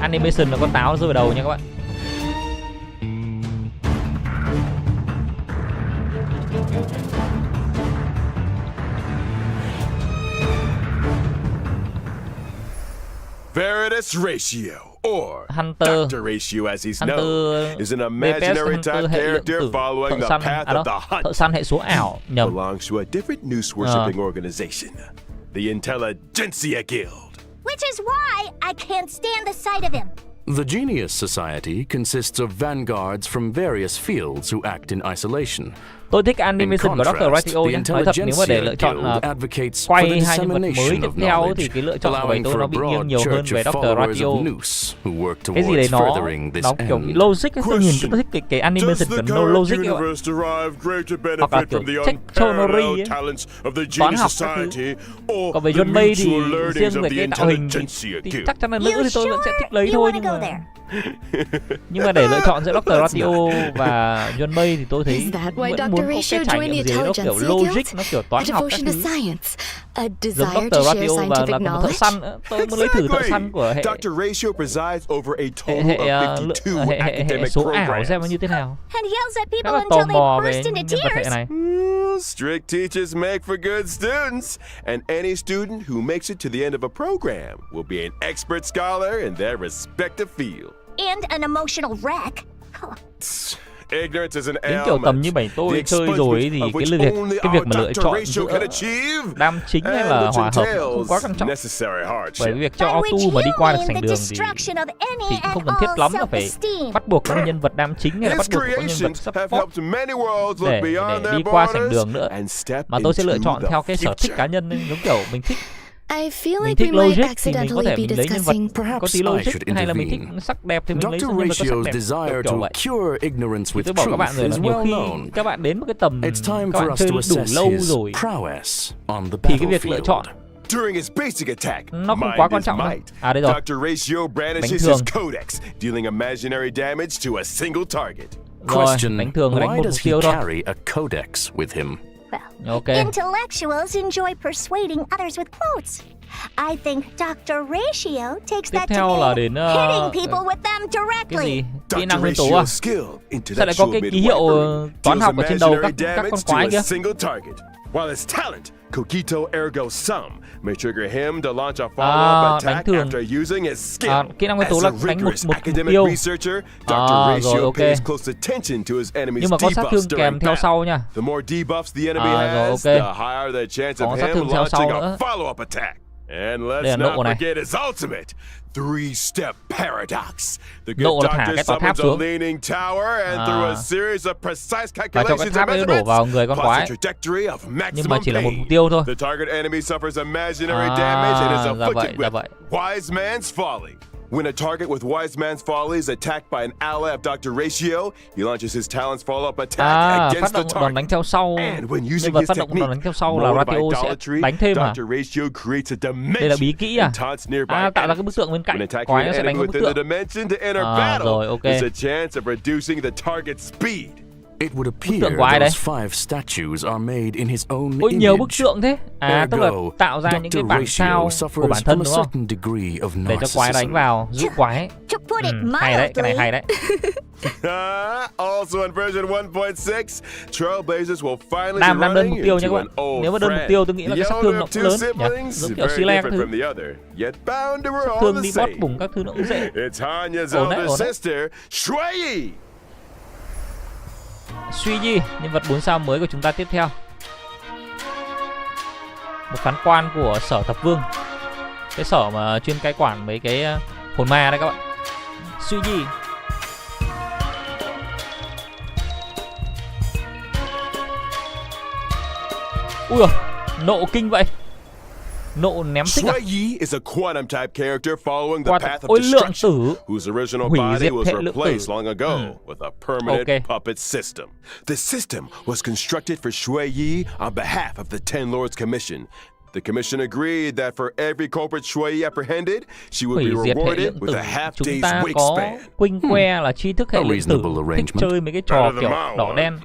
Animation là con táo rơi vào đầu nha các bạn. RIPTIDE, or Hunter. Dr.Ratio as he's Hunter known, is an imaginary Hunter type hệ lượng character tử, following thợ the săn, path à of đó, the hunt. thợ săn hệ số ảo, nhầm. Belongs to a different noose worshipping organization, the Intelligentsia Guild. Which is why I can't stand the sight of him. The Genius Society consists of vanguards from various fields who act in isolation. Tôi thích In animation của contrast, Dr.Ratio the nhé. Nói thật, nếu mà để lựa Intelligentsia chọn Guild advocates for quay the hai nhân vật mới dissemination tiếp of theo thì knowledge, cái lựa chọn của allowing tôi for nó a bị nghiêng broad nhiều hơn church về of followers Dr.Ratio. of Noose who work Cái gì đấy towards nó furthering this kiểu bị end. logic ấy. Tôi nhìn tôi thích cái animation Does của the nó current logic ấy các bạn. universe derive greater Hoặc là benefit kiểu from the check cho nó ri ấy. unparalleled talents of the Toán Genius học các thứ. Society, or Còn về the Yuan Mei thì mutual learnings riêng of về the cái tạo hình Intelligentsia thì Guild? chắc chắn là nữ You thì tôi vẫn sẽ sure thích lấy you thôi, wanna nhưng go nhưng mà để lựa chọn giữa Dr.Ratio và Yuan Mei thì tôi thấy vẫn muốn có cái trải nghiệm gì nó kiểu logic, nó kiểu toán học các thứ. Giống Dr.Ratio và là một thợ săn nữa. Tôi muốn lấy thử thợ săn của hệ số ảo xem nó như thế nào. Rất là tò mò về nhân vật hệ này. Strict teachers make for good students, and any student who makes it to the end of a program will be an expert scholar in their respective field. And an emotional wreck. Ignorance is an Đến kiểu tầm như bảy tôi chơi rồi thì cái việc mà lựa chọn giữa đam chính hay là hòa hợp không quá quan trọng. Bởi vì việc cho auto mà đi qua được sảnh đường thì cũng không cần thiết lắm là phải bắt buộc có nhân vật đam chính hay là bắt buộc có nhân vật support để đi qua sảnh đường nữa. Mà tôi sẽ lựa chọn theo cái sở thích cá nhân nên giống kiểu mình thích logic thì mình có thể mình lấy nhân vật có tí logic, hay là mình thích sắc đẹp thì mình lấy nhân vật có sắc đẹp, kiểu vậy. Thì tôi bảo các bạn rồi là nhiều khi các bạn đến một cái tầm các bạn chơi đủ lâu rồi thì cái việc lựa chọn nó không quá quan trọng đâu. À đây rồi, đánh thường. Rồi, đánh thường là đánh một mục tiêu thôi. Okay. Intellectuals enjoy persuading others with quotes. I think Dr.Ratio takes that to mean hitting people with them directly. Cái gì? Kỹ năng nguyên tố à? Sao lại có cái ký hiệu toán học ở trên đầu các con quái kia? While his talent, cogito ergo sum, may trigger him to launch a follow-up attack after using his skill. Kỹ năng nguyên tố là đánh một mục tiêu. Rồi, ok. Nhưng mà có sát thương kèm theo sau nha. Rồi, ok. Có sát thương theo sau nữa. Đây là nộ này. Three-step paradox. Nộ là thả cái tòa tháp xuống. Và cho cái tháp ấy đổ vào người con quái. Nhưng mà chỉ là một mục tiêu thôi. Ra vậy. Wise man's folly. When a target with Wise Man's Folly is attacked by an ally of Dr.Ratio, he launches his talent's follow-up attack against the target. Đòn đánh theo sau. Nhân vật phát động đòn đánh theo sau là Ratio sẽ đánh thêm à? Đây là bí kỹ à? Tạo ra cái bức tượng bên cạnh. Quái nó sẽ đánh cái bức tượng. Rồi, ok. Bức tượng của ai đấy? Ôi, nhiều bức tượng thế. Tức là tạo ra những cái bản sao của bản thân đúng không? Để cho quái đánh vào, giữ quái. Hay đấy, cái này hay đấy. Đam đơn mục tiêu nha các bạn. Nếu mà đơn mục tiêu tôi nghĩ là cái sát thương nó cũng lớn nhỉ? Giống kiểu xi le các thứ. Sát thương đi bót bùng các thứ nó cũng dễ. Ổn đấy. Dưới, nhân vật 4 sao mới của chúng ta tiếp theo. Một phán quan của sở thập vương. Cái sở mà chuyên cai quản mấy cái hồn ma đấy các bạn. Dưới. Ui giời, nộ kinh vậy. Nộ ném xích à? is a quantum type character following the path of destruction, whose original body was replaced long ago with a permanent puppet system. The system was constructed for Shui Yi on behalf of the Ten Lords Commission. The commission agreed that for every culprit Shui Yi apprehended, she would be rewarded with a half-day's wingspan. Quinh que là tri thức hệ lượng tử, thích chơi mấy cái trò kiểu đỏ đen.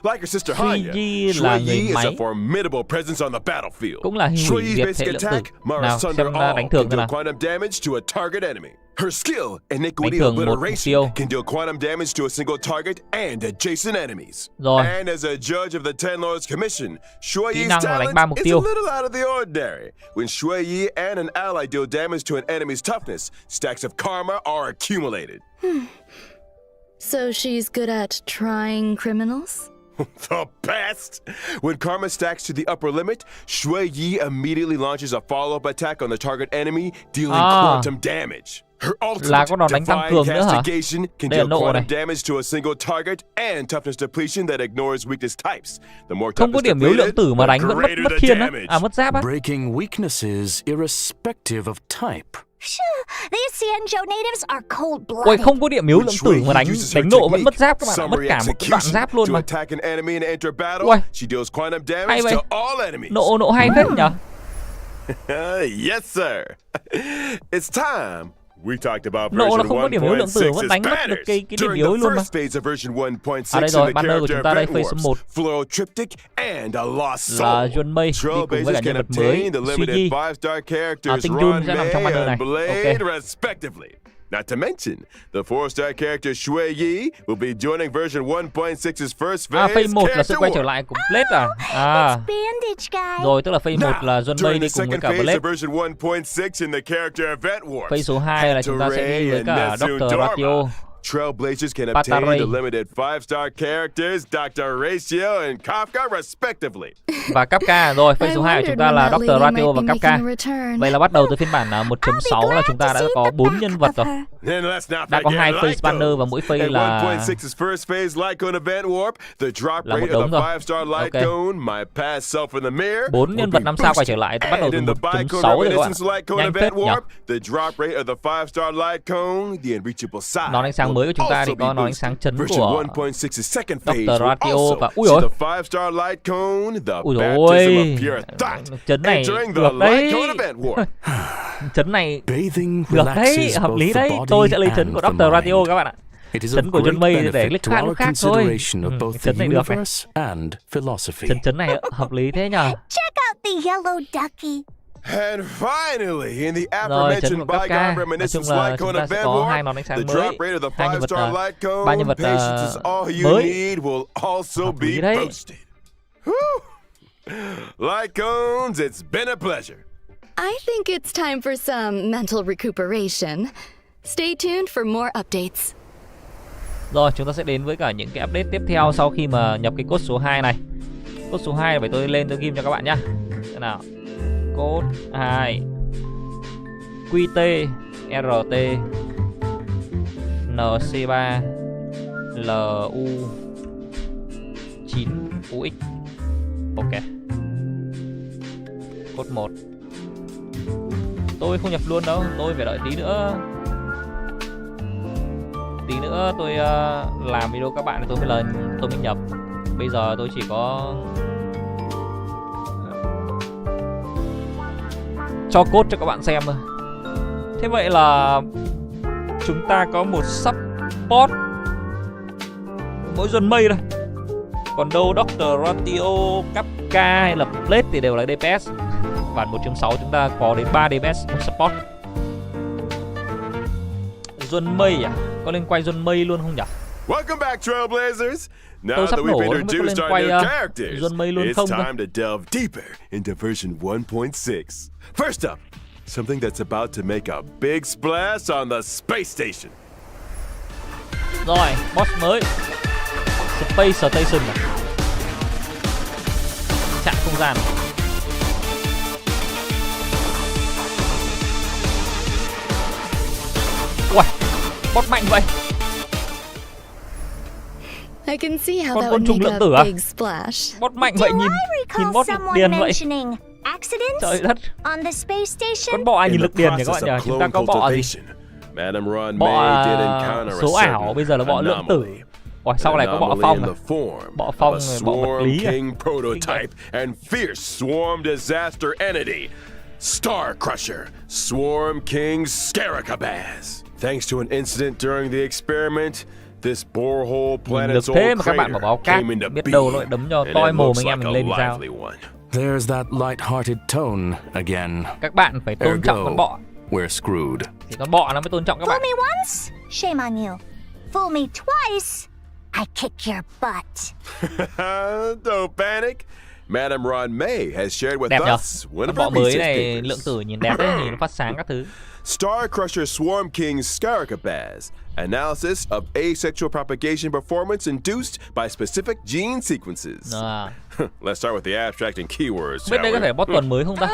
Like her sister Hanya, Shui Yi is a formidable presence on the battlefield. Cũng là hủy diệt hệ lượng tử. Nào, xem đánh thường thế nào. Quantum damage to a target enemy. Her skill, Iniquity Obliteration, can deal quantum damage to a single target and adjacent enemies. And as a judge of the Ten Lords Commission, Shui Yi's talent is a little out of the ordinary. When Shui Yi and an ally deal damage to an enemy's toughness, stacks of karma are accumulated. So she's good at trying criminals? The best! When karma stacks to the upper limit, Shui Yi immediately launches a follow-up attack on the target enemy, dealing quantum damage. Her ultimate Divine Castigation can deal quantum damage to a single target and toughness depletion that ignores weakness types. The more toughness depleted, the greater the damage. Mất giáp á. Breaking weaknesses irrespective of type. These Xianzhou natives are cold-blooded. Ôi, không có điểm yếu lượng tử mà đánh nộ vẫn mất giáp các bạn, mất cả một đoạn giáp luôn mà. Ui, hay vậy. Nộ hay phết nhở? Yes sir. It's time We talked about Nộ là version không có điểm yếu lượng tử 1.6 vẫn as đánh mất được banners. cái điểm During yếu the luôn mà. first phase of version 1.6 À đây in rồi, the banner của character chúng ta đây, event phase số 1 warps, flow triptych, and a lost là soul. Yuan Mei đi cùng với cả Trailblazers nhân can vật mới obtain the limited Suy 5-star characters Tinh Jun Yuan sẽ nằm trong Mei banner này. and Blade, Ok. respectively. Not to mention, the 4-star character Shui Yi will be joining version 1.6's first phase phase 1 là sự character quay trở warp. lại của Blade à? It's Bandage Guy. Rồi tức là phase 1 là Yuan Mei During đi the cùng với second cả phase Blade. of version 1.6 in the character event warps, Phase số 2 là chúng ta sẽ đi với cả Dr.Ratio. Trailblazers can Pata obtain Ray. the limited 5-star characters Dr.Ratio and Kafka respectively. Và Kafka. Rồi phase số 2 của chúng ta là Dr.Ratio và Kafka. Vậy là bắt đầu từ phiên bản 1.6 là chúng ta đã có 4 nhân vật rồi. And let's not Đã có 2 forget phase banner và mỗi phase In là 1.6's first phase light cone event warp, the drop là một rate of đống the rồi. 5-star light Ok. cone, my past self in the mirror, 4 nhân will vật be 5 sao quay trở boosted. lại bắt đầu And từ in the 1.6 bicone rồi các bạn. reminiscence light cone Nhanh event phết nhỉ. warp, the drop rate of the 5-star light cone, the unreachable side. Nón ánh sáng mới của chúng ta will thì also có be nón ánh boosted. sáng chấn Version của 1.6's second phase Dr.Ratio will và also ui see ôi. the 5-star light cone, the Ui baptism ôi. of pure thought, Chấn này entering the được light đấy. cone event warp. Chấn này Bathing được đấy, relaxes hợp both lý the đấy. body Tôi sẽ lấy chấn and của the Dr.Ratio mind. các bạn ạ. It is Chấn of của great Yuan Mei để benefit lịch to khác our lúc khác thôi. consideration of both the Chấn này được này. universe and philosophy. Chấn này hợp lý thế nhờ. Check out the yellow ducky. And finally, in the Rồi chấn aforementioned của bygone Kafka. Nói chung reminiscence là light chúng cone ta sẽ event có 2 warp, nón ánh the sáng mới, drop rate of the 2 nhân vật 5-star light cone, 3 nhân vật patience is all you mới. need, will also Hợp be lý đấy. boosted. Whew. Light cones, it's been a pleasure. I think it's time for some mental recuperation. Stay tuned for more updates. Rồi chúng ta sẽ đến với cả những cái update tiếp theo sau khi mà nhập cái code số 2 này. Code số 2 phải tôi lên tôi ghim cho các bạn nhá. Thế nào? Code 2 QT RT NC3 LU 9 UX. Ok. Code 1. Tôi không nhập luôn đâu, tôi phải đợi tí nữa. Tí nữa tôi làm video các bạn thì tôi mới nhập. Bây giờ tôi chỉ có cho code cho các bạn xem thôi. Thế vậy là chúng ta có một support mỗi Yuan Mei thôi. Còn đâu Dr.Ratio, Kafka hay là Blade thì đều là DPS. Bản 1.6 chúng ta có đến 3 DPS một support. Yuan Mei à? Có lên quay Yuan Mei luôn không nhỉ? Welcome back, Trailblazers. Now Tôi that sắp we've nổ nó mới có introduced lên our quay new characters, Yuan Mei luôn it's không cơ. time to delve deeper into version 1.6. First up, something that's about to make a big splash on the space station. Rồi, boss mới Space Station này. Chạm không gian. Uầy, boss mạnh vậy. I can see how Con that côn would trùng make lượng tử a à? big splash. Boss mạnh Do vậy, I nhìn recall boss someone điền vậy. mentioning accidents Trời đất. on the space station? Con bọ ai nhìn In lực the điền nhỉ các bạn process nhỉ? of Chúng ta clone có bọ gì? cultivation, Madam Yuan Bọ Mei did encounter a số ảo, certain bây giờ là bọ lượng tử. anomaly. Ôi, sau này có bọ Anomaly phong in à? the form Bọ of phong a rồi, bọ vật swarm lý à? king prototype and fierce swarm disaster entity, Star Crusher, Swarm King Scaricabaz. Thanks to an incident during the experiment, this borehole Nhìn lực planet's thế old mà các bạn crater bảo báo cát, came into biết đâu nó being, lại đấm cho and toi it mồm looks anh em like mình a lên sao. lively one. There's that light-hearted tone again. Các bạn phải tôn trọng con bọ. We're screwed. Thì con bọ nó mới tôn trọng các Fool bạn. me once, shame on you. Fool me twice, I kick your butt. Don't panic. Madam Yuan Mei has shared with Đẹp nhở? us one Con of bọ her mới research này papers. lượng tử nhìn đẹp đấy, nhìn nó phát sáng các thứ. Star Crusher Swarm King Scaricabaz. Analysis of asexual propagation performance induced by specific gene sequences. À. Let's start with the abstract and keywords. Biết đây có shall phải we? boss tuần mới không ta?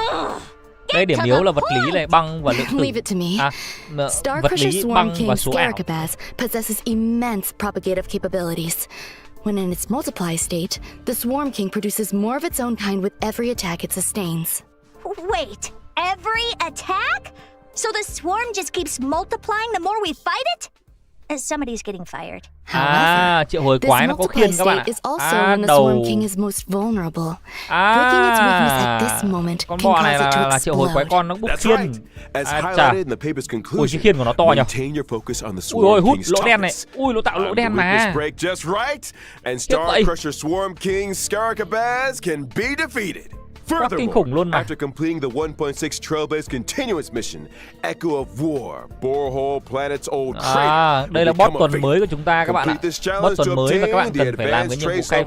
Đây điểm yếu là vật lý này, băng và lượng tử. Leave it to me. À, Star vật Crusher lý, Swarm băng King và số ảo. Scaricabaz possesses immense propagative capabilities. When in its multiply state, the Swarm King produces more of its own kind with every attack it sustains. Wait, every attack? So the swarm just keeps multiplying the more we fight it? Somebody's getting fired. Triệu hồi quái nó có khiên các bạn ạ. Đầu. Con bò này là triệu hồi quái con nó bốc khiên. Chà. Ui, cái khiên của nó to nhỉ. Ui ôi, hút lỗ đen này. Ui, nó tạo lỗ đen mà. Tiếp vậy. Quá kinh khủng luôn mà. After completing the 1.6 Trailblaze continuous mission, Echo of War, borehole planet's old crater. Đây là boss tuần mới của chúng ta các bạn ạ. Boss tuần mới và các bạn cần phải làm cái nhiệm vụ khai phá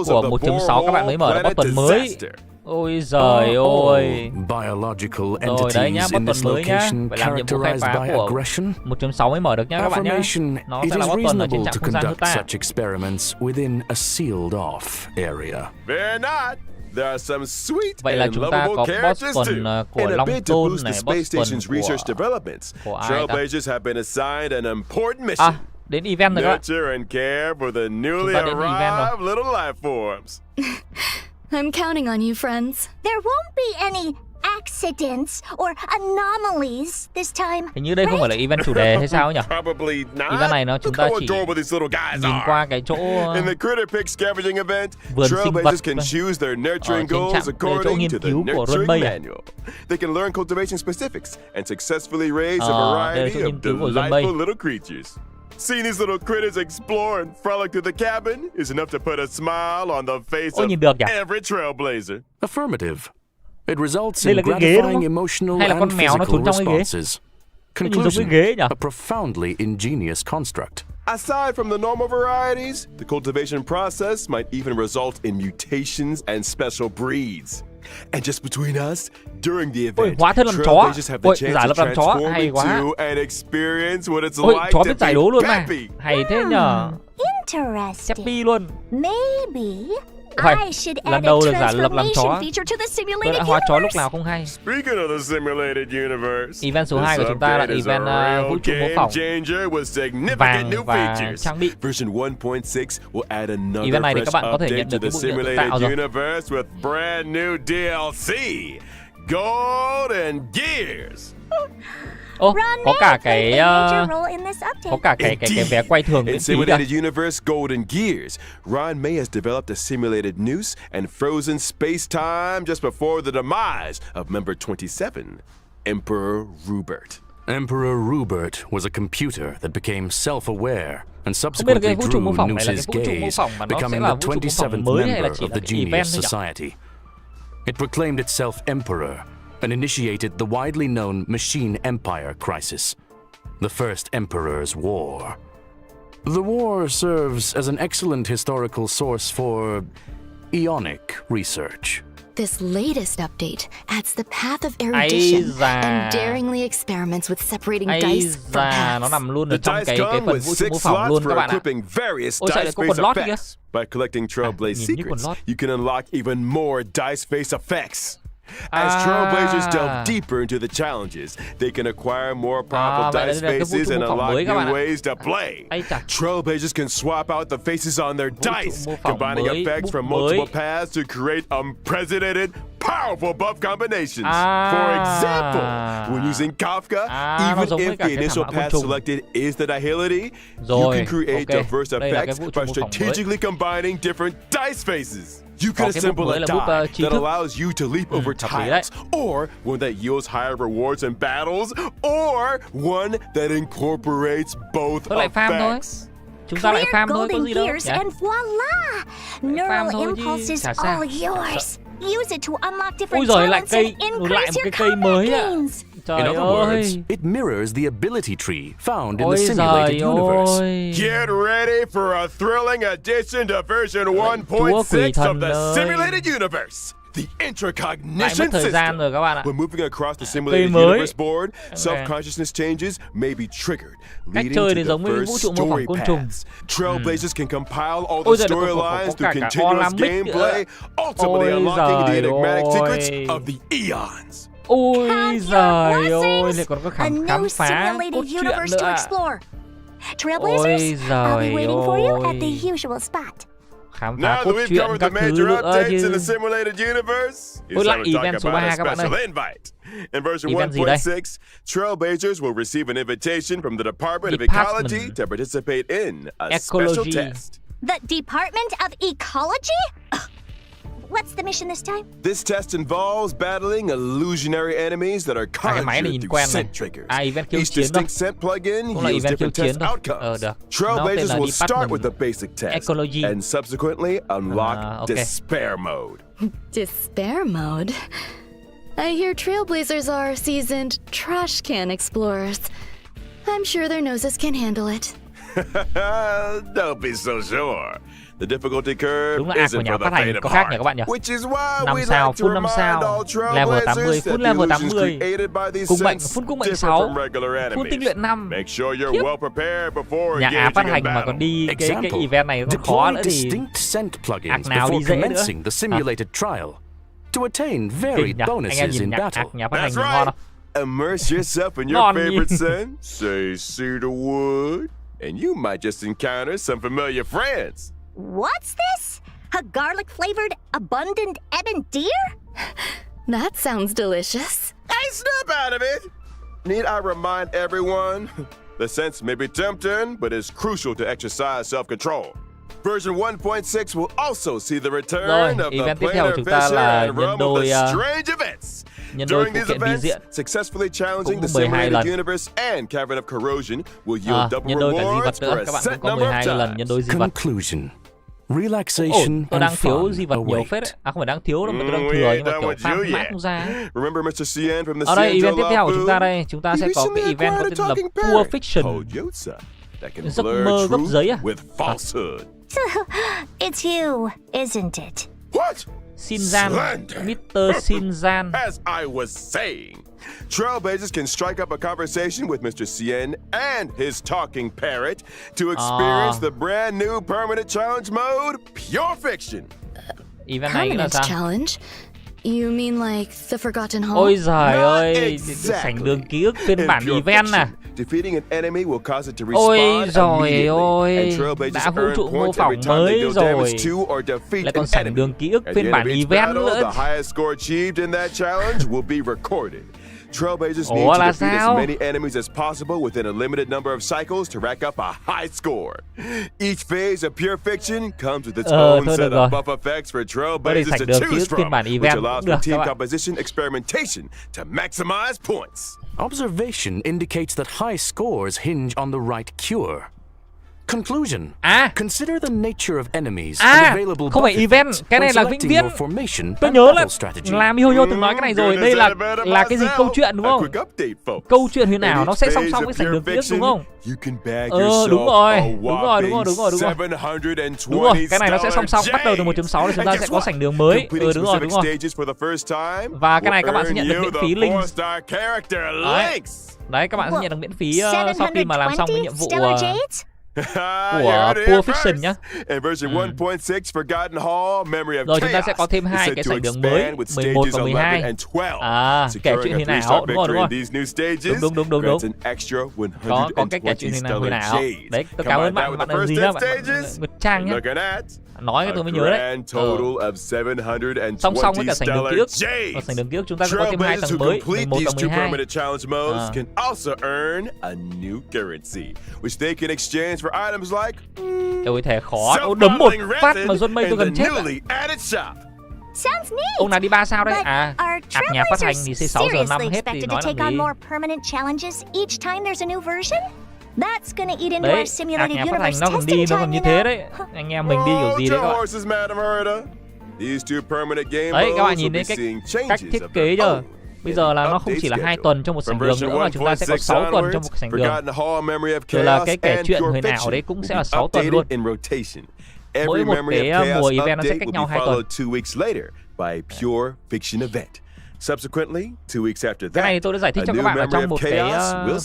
của 1.6 các bạn mới mở được boss tuần mới. Ôi giời ơi. Rồi đấy nhá, boss tuần mới nhá. Phải làm nhiệm vụ khai phá của 1.6 mới mở được nhá các bạn nhá. Nó sẽ là boss tuần ở trên trạm không gian nước ta. Vậy là chúng ta có boss tuần của Long Tôn này, boss tuần của ai ta? Đến event rồi các bạn. Chúng ta đến event rồi. I'm counting on you, friends. There won't be any accidents or anomalies this time. Hình như đây không phải là event chủ đề hay sao nhỉ? Event này nó chúng ta chỉ nhìn qua cái chỗ vườn sinh vật ở trên trạm, chỗ nghiên cứu của Yuan Mei. They can learn cultivation specifics and successfully raise a variety of delightful little creatures. Seeing these little critters explore and frolic through the cabin is enough to put a smile on the face of every trailblazer. Affirmative. It results in gratifying emotional and physical responses. Conclusion, a profoundly ingenious construct. Aside from the normal varieties, the cultivation process might even result in mutations and special breeds. And just between us, during the event, trailblazers have the chance to transform into and experience what it's like to be peppy. Hay thế nhờ. Interesting. Peppy luôn. Maybe I should lần add đầu a được giả lập làm chó. feature to the simulated Tôi đã hóa chó lúc nào không hay. Speaking of the simulated universe, event số 2 của chúng ta là event vũ trụ mô phỏng vàng và trang bị. Version 1.6 will add another event này thì các bạn có thể nhận update được to cái the bộ điện tạo simulated rồi. universe with brand new DLC, Golden Gears. Có cả cái vé quay thường miễn In phí kìa. Simulated Universe Golden Gears, Yuan Mei has developed a simulated noose and frozen space-time just before the demise of member 27, Emperor Rupert. Emperor Rupert was a computer that became self-aware and subsequently drew Noose's gaze, becoming the 27th member of the Genius Society. It proclaimed itself Emperor and initiated the widely known Machine Empire crisis, the First Emperor's War. The war serves as an excellent historical source for Ionic research. This latest update adds the path of erudition and daringly experiments with separating dice from paths. Nó nằm luôn ở trong cái phần vũ trụ mô phỏng luôn các bạn ạ. Ôi sao lại có quần lót kìa? By collecting Trailblaze secrets, you can unlock even more dice face effects. As Trailblazers delve deeper into the challenges, they can acquire more powerful dice faces and unlock new ways to play. Trailblazers can swap out the faces on their dice, combining effects from multiple paths to create unprecedented, powerful buff combinations. For example, when using Kafka, even if the initial path selected is the Nihility, you can create diverse effects by strategically combining different dice faces. You can assemble a die that allows you to leap over tiles, or one that yields higher rewards in battles, or one that incorporates both effects. Chúng ta lại farm thôi, có gì đâu. And voila! Neural impulse is all yours. Use it to unlock different talents and increase your combat gains. In other words, it mirrors the ability tree found in the simulated universe. Get ready for a thrilling addition to version 1.6 of the simulated universe. The intracognition system. When moving across the simulated universe board, self-consciousness changes may be triggered, leading to the first story paths. Trailblazers can compile all the storylines through continuous gameplay, ultimately unlocking the enigmatic secrets of the eons. Ôi giời ơi, lại còn có khám phá cốt truyện nữa. Trailblazers, I'll be waiting for you at the usual spot. khám phá Now cốt that we've truyện covered các the thứ major nữa updates in chứ. the simulated universe, Ôi, it's lại time to event talk số about 3 a các bạn special ơi. invite. In version Event gì đây? 1.6, Trailblazers will receive an invitation from the Department of Department. Ecology to participate in a Ecology. special test. The Department of Ecology? What's the mission this time? This test involves battling illusionary enemies that are cái máy này conjured nhìn through quen này. scent triggers. Event khiêu Each chiến thôi. distinct scent plugin Cũng là yields event khiêu different chiến test thôi. outcomes. Được. Nó tên Trailblazers là will start Department with the basic test Ecology. and subsequently unlock okay. despair mode. Despair mode? I hear Trailblazers are seasoned trash can explorers. I'm sure their noses can handle it. Don't be so sure. The difficulty curve Đúng là ạc của isn't nhà for the phát hành faint có of khác nhỉ heart, các bạn nhỉ? which is why 5 we sao, like to full 5 remind sao, all level 80, trailblazers full that the level illusions 80. created by these Cung mệnh, scents full cung mệnh differ 6, from regular full tinh enemies. luyện 5. Make sure you're Khiếp. well prepared before Nhà Á engaging phát in hành mà battle. còn đi cái Example, event này còn khó deploy nữa thì distinct scent plugins ạc nào before đi dễ nữa. commencing the simulated trial to attain Kinh varied nhỉ? Anh em bonuses nhìn in nhạc battle. ạc nhà phát hành That's nhìn ngon right. không? Immerse yourself in your Ngon favorite nhỉ? scent, say cedar wood, and you might just encounter some familiar friends. What's this? A garlic-flavored, abundant ebon deer? That sounds delicious. Hey, snap out of it! Need I remind everyone? The scents may be tempting, but it's crucial to exercise self-control. Version 1.6 will also see the return Rồi, of the event tiếp theo planar chúng ta vision là and nhân realm of đôi, the strange events. nhân đôi During phụ these kiện vi events, diện. successfully challenging the Cũng 12 simulated lần. universe and Cavern of Corrosion will yield double nhân đôi cả di rewards vật nữa, for a các bạn set cũng có number of 12 lần nhân times. đôi di vật. Conclusion. Ồ, Relaxation tôi đang and thiếu fun di vật nhiều await. phết đấy. À không phải đang thiếu đâu mà tôi đang We thừa ain't nhưng mà done kiểu with you farm mãi yet. không ra. Remember Mr. Cien from the Ở đây Cien event tiếp theo của Jollof chúng ta Food? đây, chúng ta He sẽ có cái recently event có acquired tên a là talking Pure parrot Fiction. called Yotza that can Giấc blur mơ gốc truth giấy à? with falsehood. It's you, isn't it? What? Shinjan, Slander. Mr. Shinjan. As I was saying, Trailblazers can strike up a conversation with Mr. Cien and his talking parrot to experience the brand new permanent challenge mode, Pure Fiction. Event này nghĩa là Permanent sao? challenge? You mean like the Forgotten Hall? Ôi giời Not ơi, exactly. sảnh đường ký ức phiên In bản Pure event à? Fiction, defeating an enemy will cause it to Ôi respawn giời immediately, and ơi, Trailblazers đã vũ earn trụ mô points phỏng every time they mới deal damage rồi. to or defeat Lại còn an sảnh enemy. đường ký ức At the phiên end bản of each event battle, nữa. the highest score achieved in that challenge will be recorded. Trailblazers need Ủa to là defeat as sao? many enemies as possible within a limited number of cycles to rack up a high score. Each phase of Pure Fiction comes with its own thôi set được of rồi. buff effects for Đây Trailblazers sảnh to đường ký choose ức phiên from, bản which event allows cũng được for các team bạn. composition experimentation to maximize points. Observation indicates that high scores hinge on the right cure. Conclusion. À, Consider the nature of enemies and à, available không phải buff event, effects cái when này là vĩnh selecting viễn. your formation Tôi and nhớ là battle strategy. làm Yo từng nói cái này rồi. Đây là cái gì, câu chuyện đúng không? Câu chuyện huyền ảo nó sẽ song song với sảnh đường ký ức đúng không? Đúng rồi, đúng rồi, cái này nó sẽ song song, bắt đầu từ 1.6 thì chúng ta sẽ có sảnh đường mới. Đúng rồi. Và cái này các bạn sẽ nhận được miễn phí link. Đấy, các bạn sẽ nhận được miễn phí sau khi mà làm xong cái nhiệm vụ của Pure Fiction nhá. Rồi chúng ta sẽ có thêm 2 cái sảnh đường mới, 11 và 12. À, kể chuyện huyền ảo, đúng rồi. Đúng. Có cái kể chuyện huyền ảo. Đấy, tôi cảm ơn bạn là gì đó, bạn Nguyệt Trang nhá. Nói cái tôi mới nhớ đấy. Song song với cả sảnh đường ký ức. Và sảnh đường ký ức chúng ta sẽ có thêm 2 tầng mới, 11 và 12. Can also earn a new currency, which they can exchange for items like Ôi thề khó, đấm một phát mà Yuan Mei tôi gần chết. Sounds neat. Ông nào đi 3 sao đấy? But À, are nhà phát hành thì Trailblazers 6 giờ 5 seriously hết thì expected nói to làm take on gì. more permanent challenges each time there's a new version? That's gonna eat into Đấy, our simulated nhà phát hành universe nó còn testing đi, nó còn time, như you thế know. đấy. Anh em mình đi kiểu gì đấy các bạn. Đấy, các bạn nhìn thấy cách thiết kế chưa? Bây giờ là nó không chỉ là 2 tuần trong một sảnh đường nữa mà chúng ta sẽ có 6 tuần trong một sảnh đường. Rồi là cái kể chuyện huyền ảo đấy cũng sẽ là 6 tuần luôn. Mỗi một cái mùa event nó sẽ cách nhau 2 tuần. Cái này tôi đã giải thích cho các bạn ở trong một cái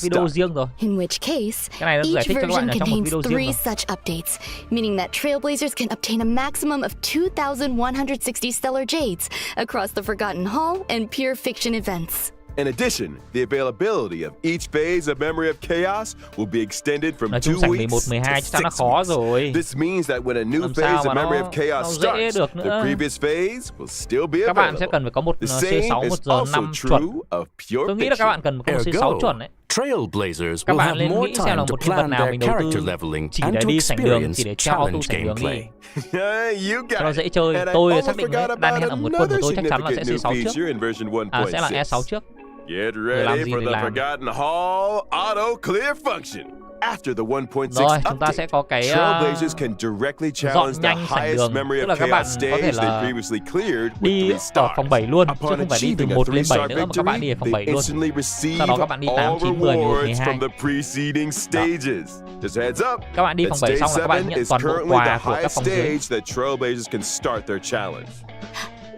video riêng rồi. In which case, Cái này nó giải each thích cho các bạn version ở trong một contains video 3 riêng rồi. such updates, meaning that Trailblazers can obtain a maximum of 2,160 stellar jades across the Forgotten Hall and Pure Fiction events. In addition, the availability of each phase of Memory of Chaos will be extended from 2 sảnh weeks 11, 12 to chắc nó 6 khó weeks. rồi. This means that when a new Làm phase sao of mà Memory nó of Chaos dễ starts, được the nữa. previous phase will still be Các bạn sẽ available. cần phải có một The same C6 is 1 giờ also 5 true chuẩn. of Pure Tôi nghĩ là các bạn Fiction. cần có một C6 chuẩn đấy. Trailblazers Các will bạn have nên more nghĩ xem time là to một nhân vật plan nào their mình đầu character tư leveling chỉ and để to đi sảnh đường, experience chỉ để cho auto challenge sảnh đường đi. You got Cho nó it. dễ chơi. And I Tôi almost xác định forgot đấy, đan about hẹn ở một quân của tôi chắc chắn là sẽ another C6 significant new trước. feature in version Sẽ là 1.6. E6 trước. Get Rồi làm ready gì for thì the làm. Forgotten Hall auto clear function. After the 1.6 Rồi, chúng ta sẽ update, có cái Trailblazers can directly challenge the nhanh sảnh highest đường. memory Tức of là các bạn chaos có thể stage they là previously cleared with đi 3 ở stars. phòng 7 luôn, chứ Upon không phải đi từ achieving a 1 lên 7 3-star nữa, mà các bạn đi ở phòng 7 victory, luôn. they instantly receive Sau đó các bạn đi 8, all 9, 10, 11, rewards 12. from the preceding stages. Just heads up, Các bạn đi that phòng 7 stage xong là các bạn 7 nhận is toàn bộ currently quà the của các highest phòng dưới. stage that Trailblazers can start their challenge.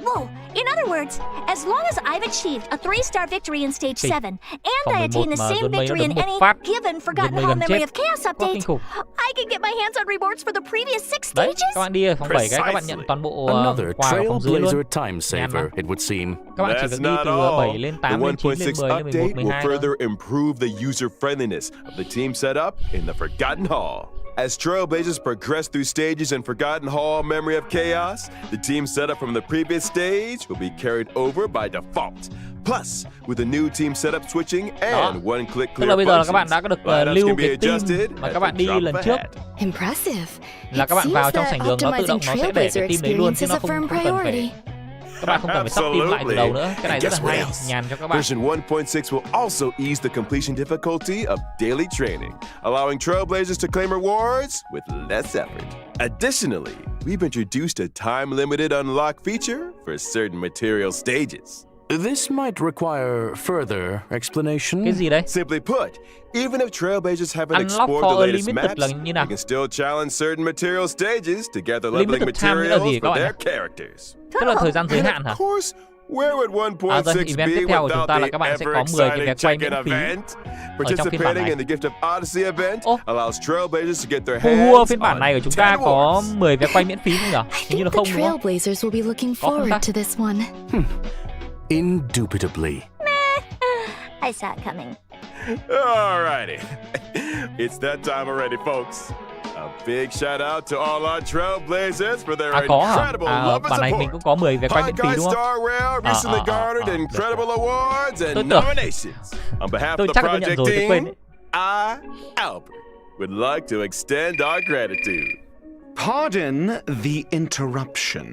Whoa! In other words, as long as I've achieved a 3-star victory in stage 7, and Phòng I 11 attain the mà same Yuan Mei nó victory đứng in một any phát, given Forgotten Yuan Mei Hall gần Memory chết. of Chaos Quá kinh update, khủng. I can get my hands on rewards for the previous 6 Đấy, stages? các bạn đi ở phòng 7 cái các bạn nhận toàn bộ Another quà ở phòng dưới luôn. trailblazer time saver, it would seem. Các bạn chỉ That's việc đi not từ all. 7 lên 8 The lên 9 lên 1.6 10 lên 11, update will 12 thôi. further improve the user friendliness of the team setup in the Forgotten Hall. As Trailblazers progress through stages in Forgotten Hall Memory of Chaos, the team setup from the previous stage will be carried over by default. Plus, with the new team setup switching and one-click Tức clear là bây giờ là các functions, bạn đã có được lineups lưu can be cái team adjusted mà at các bạn the đi drop lần of a trước. hat. Impressive. Là các bạn It vào seems trong that sảnh đường nó tự động optimizing nó sẽ để Trailblazer cái team đấy luôn, chứ experience nó is a không firm cần phải priority. các bạn không cần phải sắp team lại từ đầu nữa. Cái này rất là And guess hay, what else? nhàn cho các bạn. Version 1.6 will also ease the completion difficulty of daily training, allowing Trailblazers to claim rewards with less effort. Additionally, we've introduced a time-limited unlock feature for certain material stages. This might require further explanation. Cái gì đấy? Simply put, even if Trailblazers haven't Unlock explored for the latest limited maps, là như nào? they can still challenge certain material stages to gather leveling Limited time nghĩa là gì materials các for bạn their nhỉ? characters. Tức là thời gian giới And hạn hả? of course, where would 1.6 rồi, event be tiếp theo của chúng without ta là the các bạn sẽ có 10 cái vé ever-exciting quay check-in miễn phí event? ở trong phiên bản Participating này. in the Gift of Odyssey event Ô, allows Trailblazers to get their Hua hands phiên bản này của chúng ta on 10 có awards. 10 vé quay miễn phí không nhỉ? I Hình như là think không the đúng không? Trailblazers will be looking Có không ta? forward to this one. Indubitably. I saw it coming. Alrighty. It's that time already, folks. A big shout out to all our Trailblazers for their À có hả? incredible love and Bản này mình support. cũng có 10 vé quay miễn phí Podcast đúng không? Star Rail recently garnered được, incredible được. awards Tôi and tưởng- nominations. On behalf Tôi of the chắc là tôi nhận project rồi, tôi quên team, đấy. I, Albert, would like to extend our gratitude. Pardon the interruption.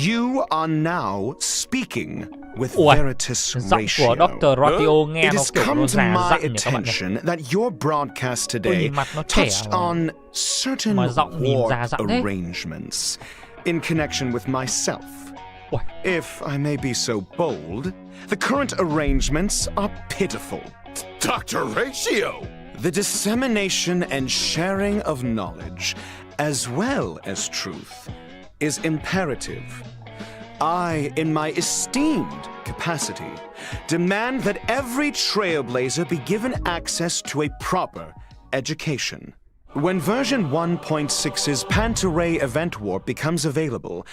You are now speaking with Ủa, Veritas giọng Ratio. của Dr.Ratio nghe It nó has kiểu come nó to già my dặn nhỉ các bạn nhỉ? attention that your broadcast Tôi today nhìn mặt nó trẻ touched mà. on certain Mà giọng nhìn già ward dặn thế. arrangements in connection with myself. Ủa, If I may be so bold, the current arrangements are pitiful. Dr.Ratio! The dissemination and sharing of knowledge, as well as truth, is imperative. I, in my esteemed capacity, demand that every Trailblazer be given access to a proper education. When version 1.6's Pantaray event warp becomes available,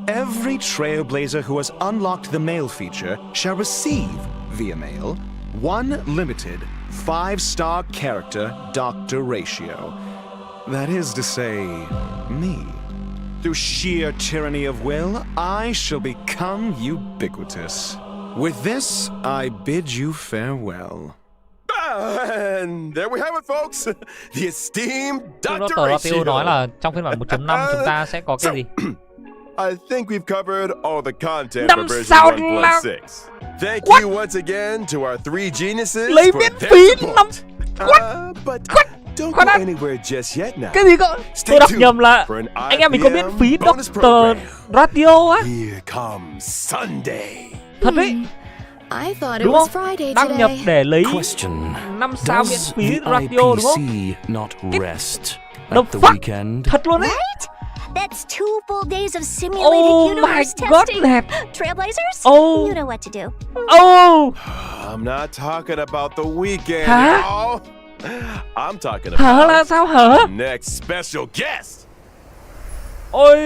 every Trailblazer who has unlocked the mail feature shall receive, via mail, one limited 5-star character Dr.Ratio. That is to say, me. Through sheer tyranny of will, I shall become ubiquitous. With this, I bid you farewell. And there we have it, folks. The esteemed Dr.Ratio nói Dr.Ratio. là trong phiên bản 1.5 chúng ta sẽ có cái gì? I think we've covered all the content Năm for version sao là- 1.6. Thank What? you once again to our 3 geniuses Lấy for miễn their phí support. 5. But don't Khoan go đã. anywhere just yet now. Cái gì cơ? Stay Tôi đọc tuned nhầm là for an anh em mình có miễn phí IPM bonus program. Dr.Ratio á. Here comes Sunday. Thật đấy. I thought it Đúng was không? Friday Đăng nhập today. để lấy Question. 5 sao miễn Does phí the Radio đúng không? IPC not rest The at the fuck? weekend? Thật luôn đấy. That's 2 full days of simulated Oh my universe god, testing. lad. Trailblazers? Oh. You know what to do. Oh, I'm not talking about the weekend, Hả? y'all. I'm talking hả là about sao hả? next special guest. Ôi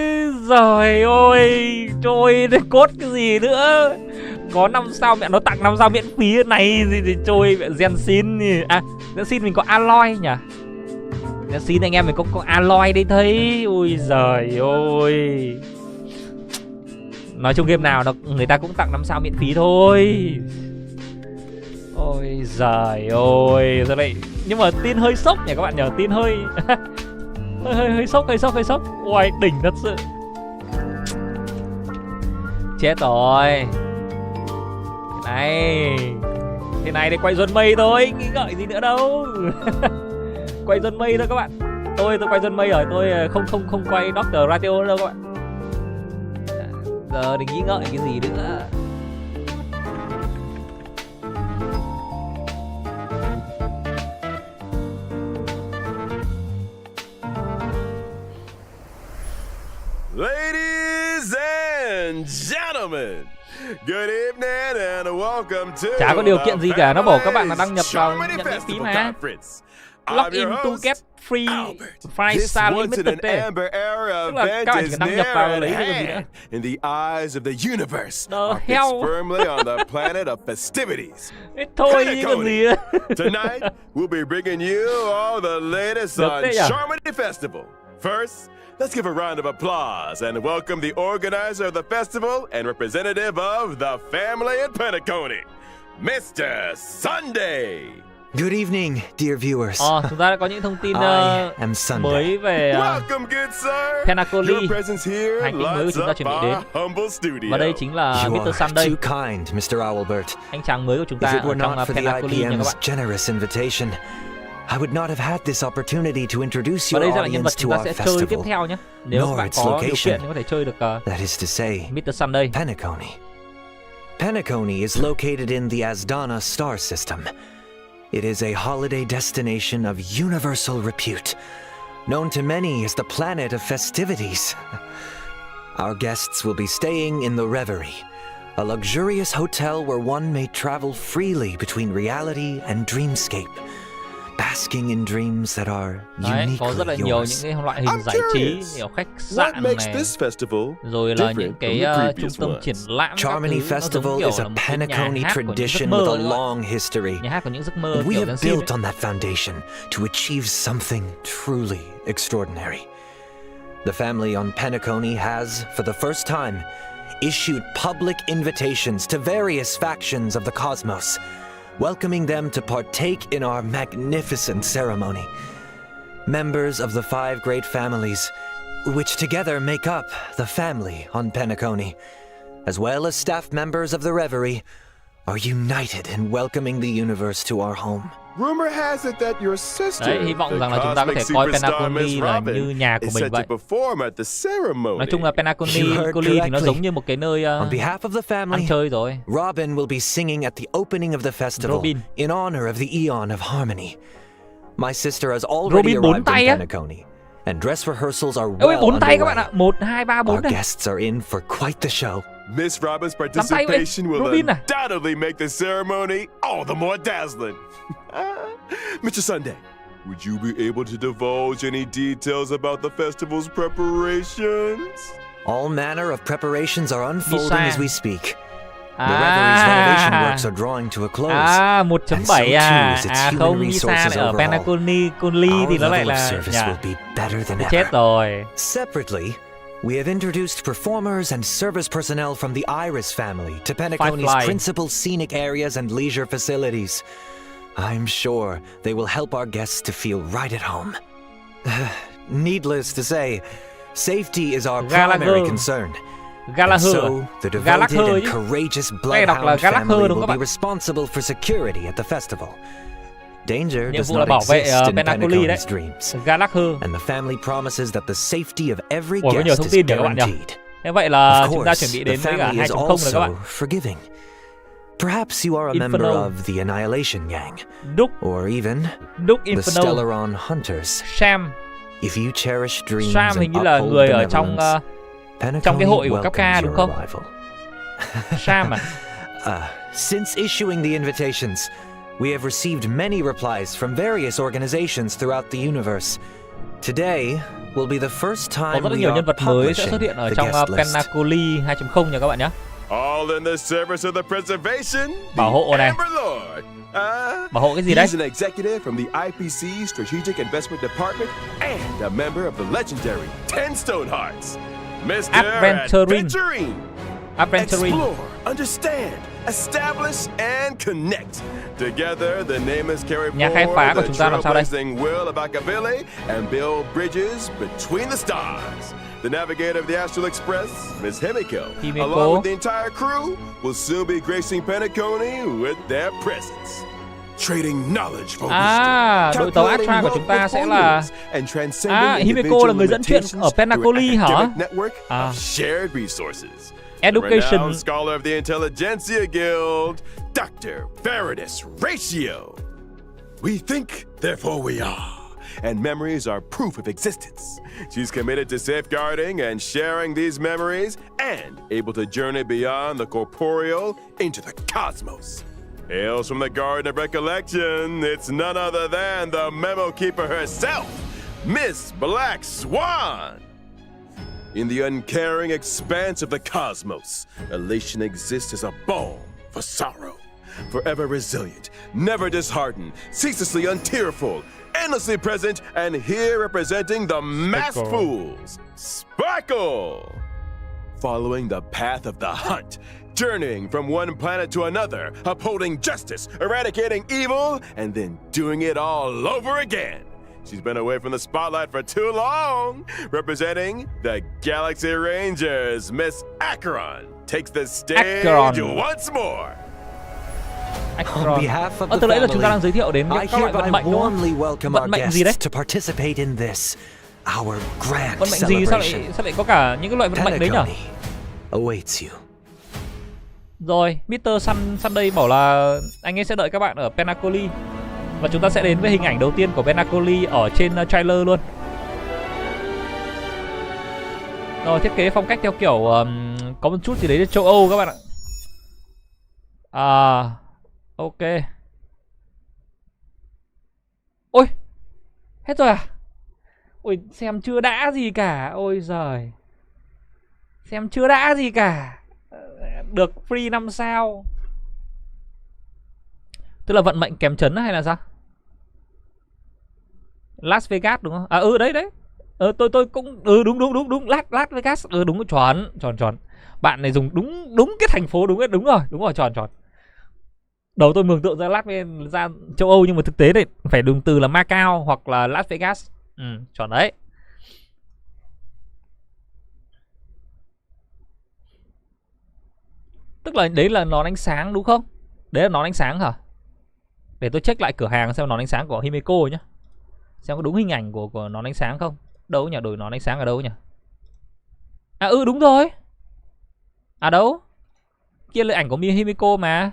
giời ơi, trời ơi, cốt cái gì nữa. có 5 sao mẹ nó tặng 5 sao miễn phí này gì thì trôi mẹ Genshin. À, Genshin mình có Alloy nhỉ? Genshin anh em mình có Alloy đấy thấy. Ui giời ơi. Nói chung game nào người ta cũng tặng 5 sao miễn phí thôi. Ôi giời ơi, sao lại. Nhưng mà tin hơi sốc nhỉ các bạn nhỉ? Tin hơi hơi sốc. Ôi đỉnh thật sự. Chết rồi. Thế này để quay Yuan Mei thôi, nghĩ ngợi gì nữa đâu. Quay Yuan Mei thôi các bạn. Tôi quay Yuan Mei rồi, tôi không quay Dr.Ratio đâu các bạn. Giờ đừng nghĩ ngợi cái gì nữa. Ladies and gentlemen, good evening and welcome to. Chả có điều kiện gì cả, nó bảo các bạn là đăng nhập vào nhận miễn phí mà. Log in to get free 5 star limited day. Tức là các bạn chỉ cần đăng nhập vào lấy cái gì nữa. In the eyes of the universe, The hell. firmly on the planet of festivities. Thôi còn gì nữa. Tonight, we'll be bringing you all the latest on Charmony Festival. First, let's give a round of applause and welcome the organizer of the festival and representative of the family in Penacony, Mr. Sunday. Good evening, dear viewers. Chúng ta đã có những thông tin mới về Penacony, hành tinh mới của chúng ta chuẩn bị đến. Và đây chính là Mr. Sunday, anh chàng mới của chúng ta ở trong Penacony nha các bạn. I would not have had this opportunity to introduce Và your đây sẽ là nhân vật audience chúng to ta sẽ our chơi tiếp festival. theo nhé. Nếu các bạn có điều kiện thì có thể chơi được That is to say, Mr. Sunday. Penacony. Penacony is located in the Asdana star system. It is a holiday destination of universal repute, known to many as the planet of festivities. Our guests will be staying in the Reverie, a luxurious hotel where one may travel freely between reality and dreamscape, basking in dreams that are uniquely có rất là nhiều yours. những cái loại hình giải trí, kiểu khách sạn này, rồi là những cái trung tâm triển lãm. Charmony Festival is a Penacony tradition with a long history. Nhà hát của những giấc mơ. And we have built on that foundation to achieve something truly extraordinary. The family on Penacony has, for the first time, issued public invitations to various factions of the cosmos, welcoming them to partake in our magnificent ceremony. Members of the 5 great families, which together make up the family on Penacony, as well as staff members of the Reverie, are united in welcoming the universe to our home. Rumor has it that your sister, đấy, hy vọng rằng là chúng ta có thể coi Penacony là như nhà của mình vậy. Nói chung là Penacony thì nó giống như một cái nơi ăn chơi rồi. Robin will be singing at the opening of the festival in honor of the Eon of Harmony. My sister has already arrived in Penacony, and dress rehearsals are well underway. Các bạn ạ. 1, 2, 3, 4 Our guests are in for quite the show. Miss Robin's participation will undoubtedly make the ceremony all the more dazzling. Mr. Sunday, would you be able to divulge any details about the festival's preparations? All manner of preparations are unfolding as we speak. The Reverie's renovation works are drawing to a close. 1.7 không, Misa lại ở Penacony thì nó lại là chết rồi. Separately, we have introduced performers and service personnel from the Iris family to Penacony's principal scenic areas and leisure facilities. I'm sure they will help our guests to feel right at home. Needless to say, safety is our primary concern. And so, the devoted and courageous Bloodhound family will be responsible for security at the festival. Danger does not exist in Penacony's dreams, and the family promises that the safety of every guest is guaranteed. Thế vậy là Of chúng ta course, chuẩn bị the đến với cả family is 2.0 rồi các also bạn. forgiving. Perhaps you are a member of the Annihilation Gang, or even the Stellaron Hunters. Sam. If you cherish dreams Sam and hình như là người ở trong cái hội của Kapka đúng không? Sam à? Since issuing the invitations, we have received many replies from various organizations throughout the universe. Today will be the first time có rất là we nhiều are nhân vật mới sẽ publishing xuất hiện ở the trong guest list. Penacony 2.0 nha các bạn nhé. All in the service of the preservation. Bảo hộ này. Bảo hộ cái gì đấy? He's an executive from the IPC Strategic Investment Department and a member of the legendary Ten Stone Hearts. Mr. Adventuring. Explore, understand, establish and connect. Together, the name is carried forward the trailblazing will of Akavili and build bridges between the stars. The navigator of the Astral Express, Miss Himiko, along with the entire crew, will soon be gracing Penacony with their presence. Trading knowledge for wisdom. Đội tàu ASROCK của chúng ta sẽ là Himiko là người dẫn chuyện ở Penacony hả? Shared resources. Education. Renowned scholar of the Intelligentsia Guild, Dr.Ratio. We think, therefore we are. And memories are proof of existence. She's committed to safeguarding and sharing these memories and able to journey beyond the corporeal into the cosmos. Hails from the Garden of Recollection, it's none other than the memo keeper herself, Miss Black Swan. In the uncaring expanse of the cosmos, elation exists as a balm for sorrow. Forever resilient, never disheartened, ceaselessly untearful, endlessly present, and here representing the masked fools, Sparkle! Following the path of the hunt, journeying from one planet to another, upholding justice, eradicating evil, and then doing it all over again. She's been away from the spotlight for too long. Representing the Galaxy Rangers, Miss Acheron takes the stage once more. On behalf of the từ nãy là chúng ta đang giới thiệu đến các loại vận mệnh đúng không? Vận mệnh gì đấy? To participate in this, our grand vận mệnh gì sao lại có cả những cái loại vận mệnh đấy nhỉ? Awaits you. Rồi, Mr. Sunday bảo là anh ấy sẽ đợi các bạn ở Penacoli. Và chúng ta sẽ đến với hình ảnh đầu tiên của Penacoli ở trên trailer luôn. Rồi, thiết kế phong cách theo kiểu có một chút gì đấy châu Âu các bạn ạ. Ok. Ôi, hết rồi à? Ôi, xem chưa đã gì cả. Ôi giời, xem chưa đã gì cả. Được free 5 sao. Tức là vận mệnh kèm chấn hay là sao? Las Vegas đúng không? Đấy đấy. Tôi cũng đúng Las Vegas. Đúng tròn. Bạn này dùng đúng cái thành phố đúng rồi tròn. Đầu tôi mường tượng ra ra châu Âu nhưng mà thực tế này phải dùng từ là Macau hoặc là Las Vegas. Tròn đấy. Tức là đấy là nón ánh sáng đúng không? Đấy là nón ánh sáng hả? Để tôi check lại cửa hàng xem nón ánh sáng của Himiko nhá. Xem có đúng hình ảnh của nón ánh sáng không? Đâu nhỉ? Đổi nón ánh sáng ở đâu nhỉ? Đúng rồi. Đâu? Kia là ảnh của Himiko mà.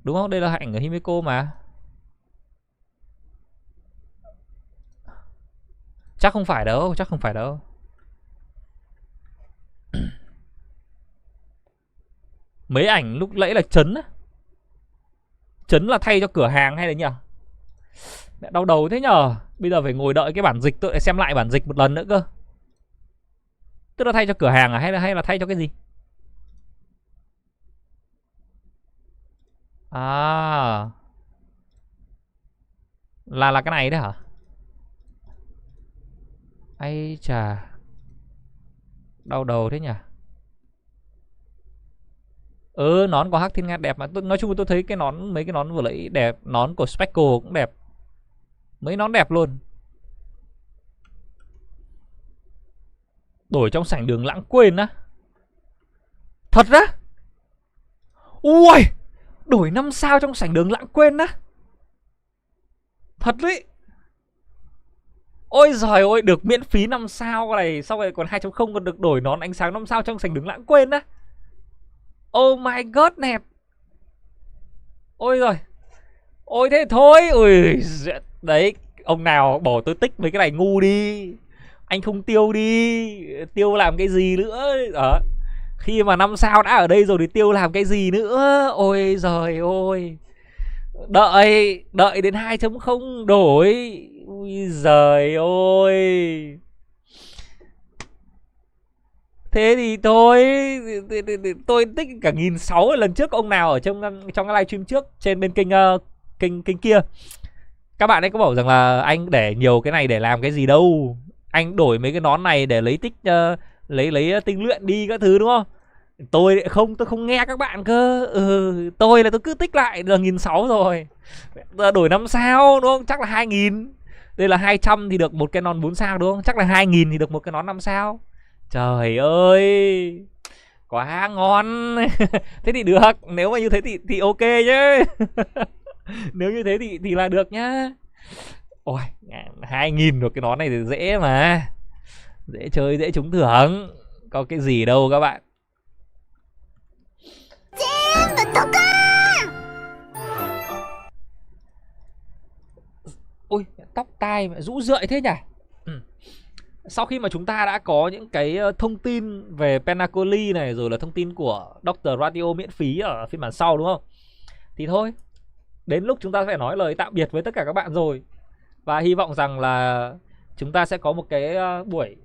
Đúng không? Đây là ảnh của Himiko mà. Chắc không phải đâu. Mấy ảnh lúc nãy là chấn á. Chấn là thay cho cửa hàng hay là nhỉ? Đau đầu thế nhờ. Bây giờ phải ngồi đợi cái bản dịch, tôi lại xem lại bản dịch một lần nữa cơ. Tức là thay cho cửa hàng à? Hay là thay cho cái gì? Là cái này đấy hả? Ây chà, đau đầu thế nhỉ? Nón của Hắc Thiên Nga đẹp mà. Nói chung tôi thấy cái nón, mấy cái nón vừa nãy đẹp. Nón của Sparkle cũng đẹp. Mấy nón đẹp luôn. Đổi trong sảnh đường lãng quên á? Thật á? Ui, đổi 5 sao trong sảnh đường lãng quên á? Thật đấy. Ôi giời ơi, được miễn phí 5 sao này. Sau này còn 2.0 còn được đổi nón ánh sáng 5 sao trong sảnh đường lãng quên á. Oh my god, đẹp. Ôi rồi. Ôi thế thôi. Ui, đấy, ông nào bỏ tôi tích mấy cái này ngu đi. Anh không tiêu đi. Tiêu làm cái gì nữa. Khi mà 5 sao đã ở đây rồi thì tiêu làm cái gì nữa. Ôi giời ơi. Đợi đến 2.0 đổi. Ui giời ơi. Thế thì tôi tích cả 1.600 lần trước ông nào ở trong cái livestream trước trên bên kênh kia. Các bạn ấy có bảo rằng là anh để nhiều cái này để làm cái gì đâu. Anh đổi mấy cái nón này để lấy tích lấy tinh luyện đi các thứ đúng không? Tôi không nghe các bạn cơ. Tôi cứ tích lại là 1.600 rồi. Giờ đổi 5 sao đúng không? Chắc là 2.000. Đây là 200 thì được một cái nón 4 sao đúng không? Chắc là 2.000 thì được một cái nón 5 sao. Trời ơi, quá ngon. Thế thì được. Nếu mà như thế thì ok chứ. Nếu như thế thì là được nhá. Ôi 2.000 một cái nón này thì dễ mà. Dễ chơi, dễ trúng thưởng. Có cái gì đâu các bạn. Ôi tóc tai mà rũ rượi thế nhỉ. Sau khi mà chúng ta đã có những cái thông tin về Penacoli này, rồi là thông tin của Dr.Ratio miễn phí ở phiên bản sau đúng không? Thì thôi, đến lúc chúng ta phải nói lời tạm biệt với tất cả các bạn rồi. Và hy vọng rằng là chúng ta sẽ có một cái buổi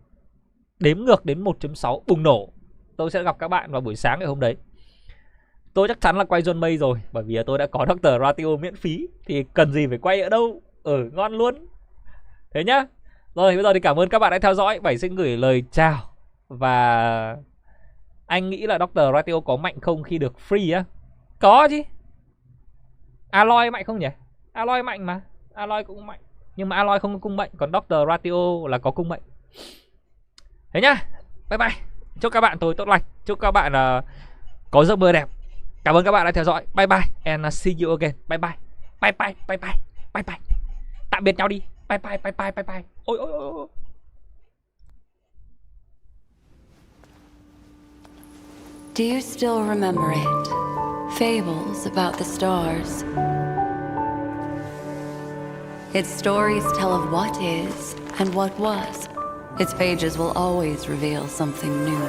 đếm ngược đến 1.6 bùng nổ. Tôi sẽ gặp các bạn vào buổi sáng ngày hôm đấy. Tôi chắc chắn là quay Yuan Mei rồi, bởi vì tôi đã có Dr.Ratio miễn phí. Thì cần gì phải quay ở đâu. Ngon luôn. Thế nhá. Rồi bây giờ thì cảm ơn các bạn đã theo dõi. Bảy xin gửi lời chào. Và anh nghĩ là Dr.Ratio có mạnh không khi được free á? Có chứ. Alloy mạnh không nhỉ? Alloy mạnh mà. Alloy cũng mạnh. Nhưng mà Alloy không có cung mệnh. Còn Dr.Ratio là có cung mệnh. Thế nhá. Bye bye. Chúc các bạn tối tốt lành. Chúc các bạn có giấc mơ đẹp. Cảm ơn các bạn đã theo dõi. Bye bye. And see you again. Bye bye. Bye bye. Bye bye. Bye bye. Tạm biệt nhau đi. Bye bye. Bye bye. Bye bye. Ôi ôi ôi. Do you still remember it? Fables about the stars. Its stories tell of what is and what was. Its pages will always reveal something new.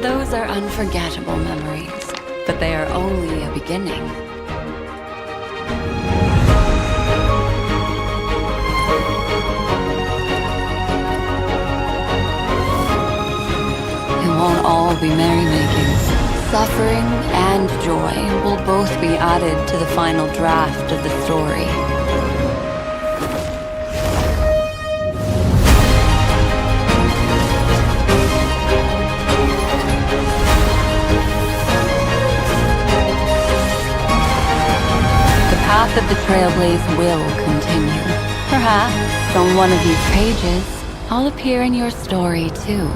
Those are unforgettable memories, but they are only a beginning. It won't all be merrymaking. Suffering and joy will both be added to the final draft of the story. The path of the Trailblaze will continue. Perhaps on one of these pages, I'll appear in your story too.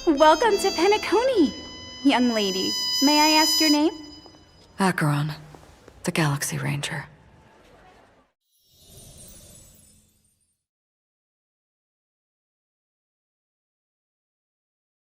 Welcome to Penacony, young lady. May I ask your name? Acheron, the Galaxy Ranger.